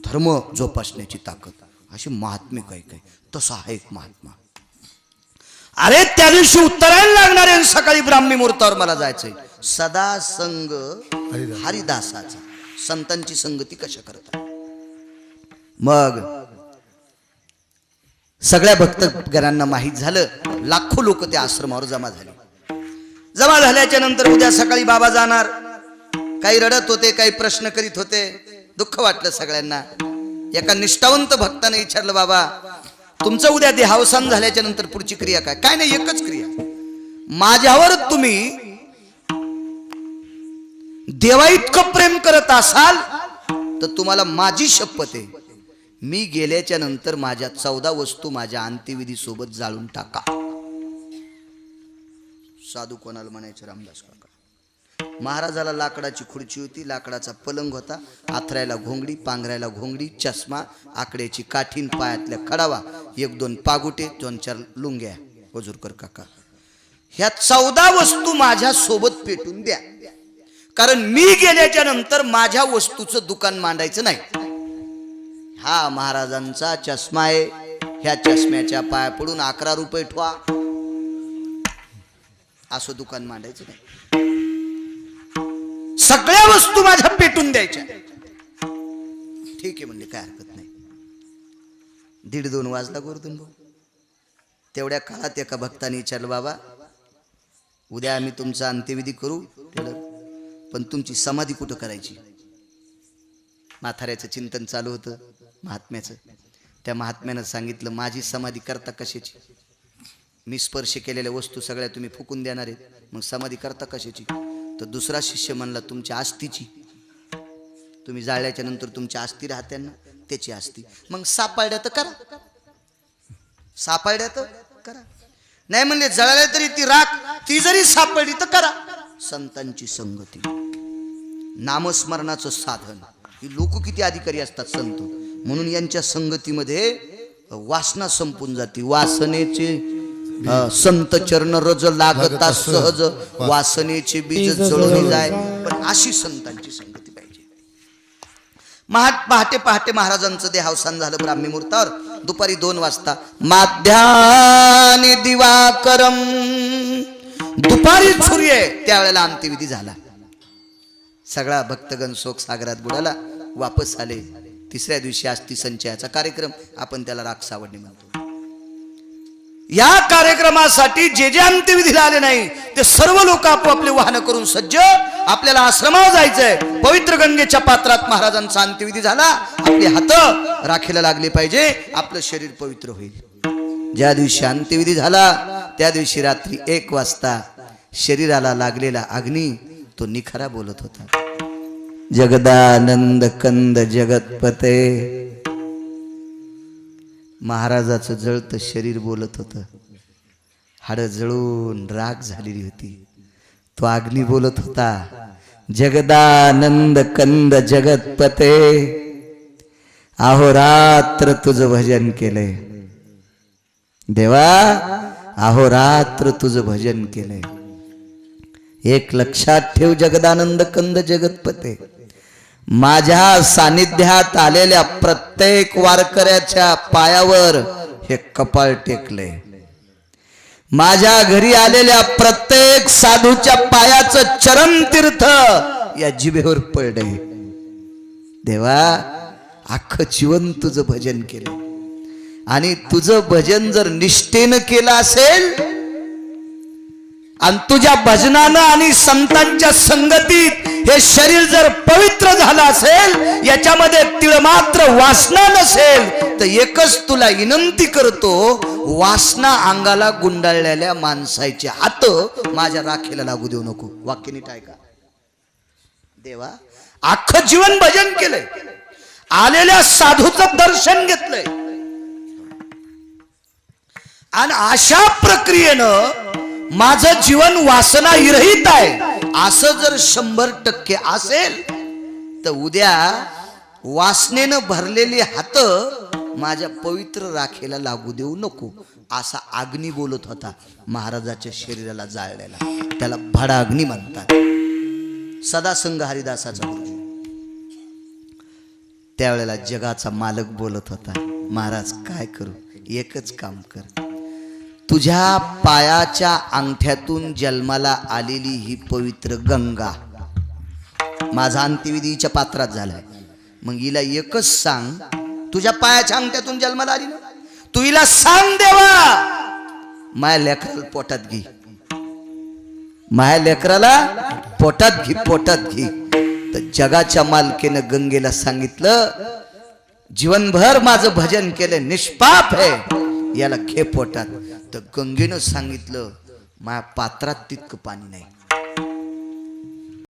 धर्म जोपासण्याची ताकद. अशी महात्मे काय काय. तसा आहे एक महात्मा. अरे त्या दिवशी उत्तरायण लागणार आहे, सकाळी ब्राह्मी मुहूर्तावर मला जायचंय. सदा संग हरिदासाचा. संतांची संगती कशा करतात? मग सगळ्या भक्तगणांना माहीत झालं. लाखो लोक त्या आश्रमावर जमा झाले. जमा झाल्याच्या नंतर उद्या सकाळी बाबा जाणार. काही रडत होते, काही प्रश्न करीत होते. दुःख वाटलं सगळ्यांना. एका निष्ठावंत भक्ताने विचारलं, बाबा तुमचं उद्या देहावसान झाल्याच्या नंतर पुढची क्रिया काय? काय नाही, एकच क्रिया. माझ्यावर तुम्ही देवा इतकं प्रेम करत असाल तर तुम्हाला माझी शपथ आहे, मी गेल्याच्या नंतर माझ्या 14 वस्तू माझ्या अंत्यविधी सोबत जाळून टाका. साधू कोणाला म्हणायचे? रामदास काका. महाराजाला लाकडाची खुर्ची होती, लाकडाचा पलंग होता, आथरायला घोंगडी, पांघरायला घोंगडी, चष्मा, आकड्याची काठीन, पायातल्या खडावा, 1-2 पागुटे, 2-4 लुंग्या. हुजूरकर काका, ह्या 14 वस्तू माझ्या सोबत पेटून द्या, कारण मी गेल्याच्या नंतर माझ्या वस्तूचं दुकान मांडायचं नाही. हा महाराजांचा चष्मा आहे, ह्या चष्म्याच्या पाया पडून 11 रुपये ठेवा, असं दुकान मांडायचं नाही. सगळ्या वस्तू माझ्या पेटून द्यायच्या. ठीक आहे म्हणले, काय हरकत नाही. 1:30-2 वाजला गोवर्धन भाऊ. तेवढ्या काळात एका भक्ताने विचारलं, बाबा उद्या आम्ही तुमचा अंत्यविधी करू, पण तुमची समाधी कुठं करायची? म्हाताऱ्याचं चिंतन चालू होतं महात्म्याचं. त्या महात्म्यानं सांगितलं, माझी समाधी करता कशाची? मी स्पर्श केलेल्या वस्तू सगळ्या तुम्ही फुकून देणार आहेत, मग समाधी करता कशाची? तर दुसरा शिष्य म्हणला, तुमच्या आस्तीची. तुम्ही जाळल्याच्या नंतर तुमची आस्ती राहते ना, त्याची आस्ती. मग सापाड्या तर करा, सापाड्या तर करा. नाही म्हणले जळाल्या तरी ती राख, ती जरी सापडली तर करा. संतांची संगती, नामस्मरणाचं साधन. ही लोक किती अधिकारी असतात संत, म्हणून यांच्या संगतीमध्ये वासना संपून जाते. वासनेचे संत चरण रज लागता सहज, वासनेचे बीज जळून जाय. पण अशी संतांची संगती पाहिजे. पहाटे पहाटे महाराजांचं देहावसान झालं ब्राह्मी मुहूर्तावर. दुपारी 2 वाजता माध्याने दिवाकरम, दुपारी सूर्य, त्यावेळेला अंत्यविधी झाला. सगळा भक्तगण शोक सागरात बुडाला, वापस आले. 3ऱ्या दिवशी अस्थि संचयाचा कार्यक्रम, आपण त्याला राख सावडणी म्हणतो. या कार्यक्रमासाठी जे जे अंत्यविधीला आले नाही ते सर्व लोक आपापले वाहन करून सज्ज, आपल्याला आश्रमावर जायचंय. पवित्र गंगेच्या पात्रात महाराजांचा अंत्यविधी झाला. आपले हात राखीला लागले पाहिजे, आपलं शरीर पवित्र होईल. ज्या दिवशी अंत्यविधी झाला त्या दिवशी रात्री 1 वाजता शरीराला लागलेला अग्नी तो निखरा बोलत होता. जगदानंद कंद जगतपते. महाराजाचं जळतं शरीर बोलत होतं. हाडं जळून राख झालेली होती. तो अग्नी बोलत होता. जगदानंद कंद जगतपते, अहोरात्र तुझं भजन केलंय देवा, अहोरात्र तुझं भजन केलंय. एक लक्षात ठेव जगदानंद कंद जगतपते, माझ्या सानिध्यात आलेल्या प्रत्येक वारकऱ्याच्या पायावर हे कपाळ टेकले. माझ्या घरी आलेल्या प्रत्येक साधूच्या पायाचं चरण तीर्थ या जिभेवर पडले. देवा अख्खं जीवन तुझं भजन केलं आणि तुझं भजन जर निष्ठेनं केलं असेल आणि तुझ्या भजनानं आणि संतांच्या संगतीत हे शरीर जर पवित्र झालं असेल, याच्यामध्ये तिळ मात्र वासना नसेल, तर एकच तुला विनंती करतो, वासना अंगाला गुंडाळलेल्या माणसाचे हात माझ्या राखीला लागू देऊ नको. वाक्य नीट ऐका. देवा अख्खं जीवन भजन केलंय, आलेल्या साधूचं दर्शन घेतलंय आणि अशा प्रक्रियेनं माझं जीवन वासना विरहित आहे असं जर 100% असेल तर उद्या वासनेनं भरलेली हात माझ्या पवित्र राखेला लागू देऊ नको असा अग्नी बोलत होता. महाराजाच्या शरीराला जाळलेला त्याला भडा अग्नी म्हणतात. सदासंग हरिदासाचा गुरुजी त्यावेळेला जगाचा मालक बोलत होता. महाराज काय करू, एकच काम कर, तुझ्या पायाच्या अंगठ्यातून जन्माला आलेली ही पवित्र गंगा माझा अंत्यविधीच्या पात्रात झालाय. मग हिला एकच सांग, तुझ्या पायाच्या अंगठ्यातून जन्माला आली ना, तू हिला सांग देवा माझ्या लेकराला पोटात घे, माझ्या लेकराला पोटात घे, पोटात घे. तर जगाच्या मालकीनं गंगेला सांगितलं, जीवनभर माझं भजन केलं, निष्पाप आहे, याला घे पोटात. तर गंगेनं सांगितलं, माझ्या पात्रात तितकं पाणी नाही.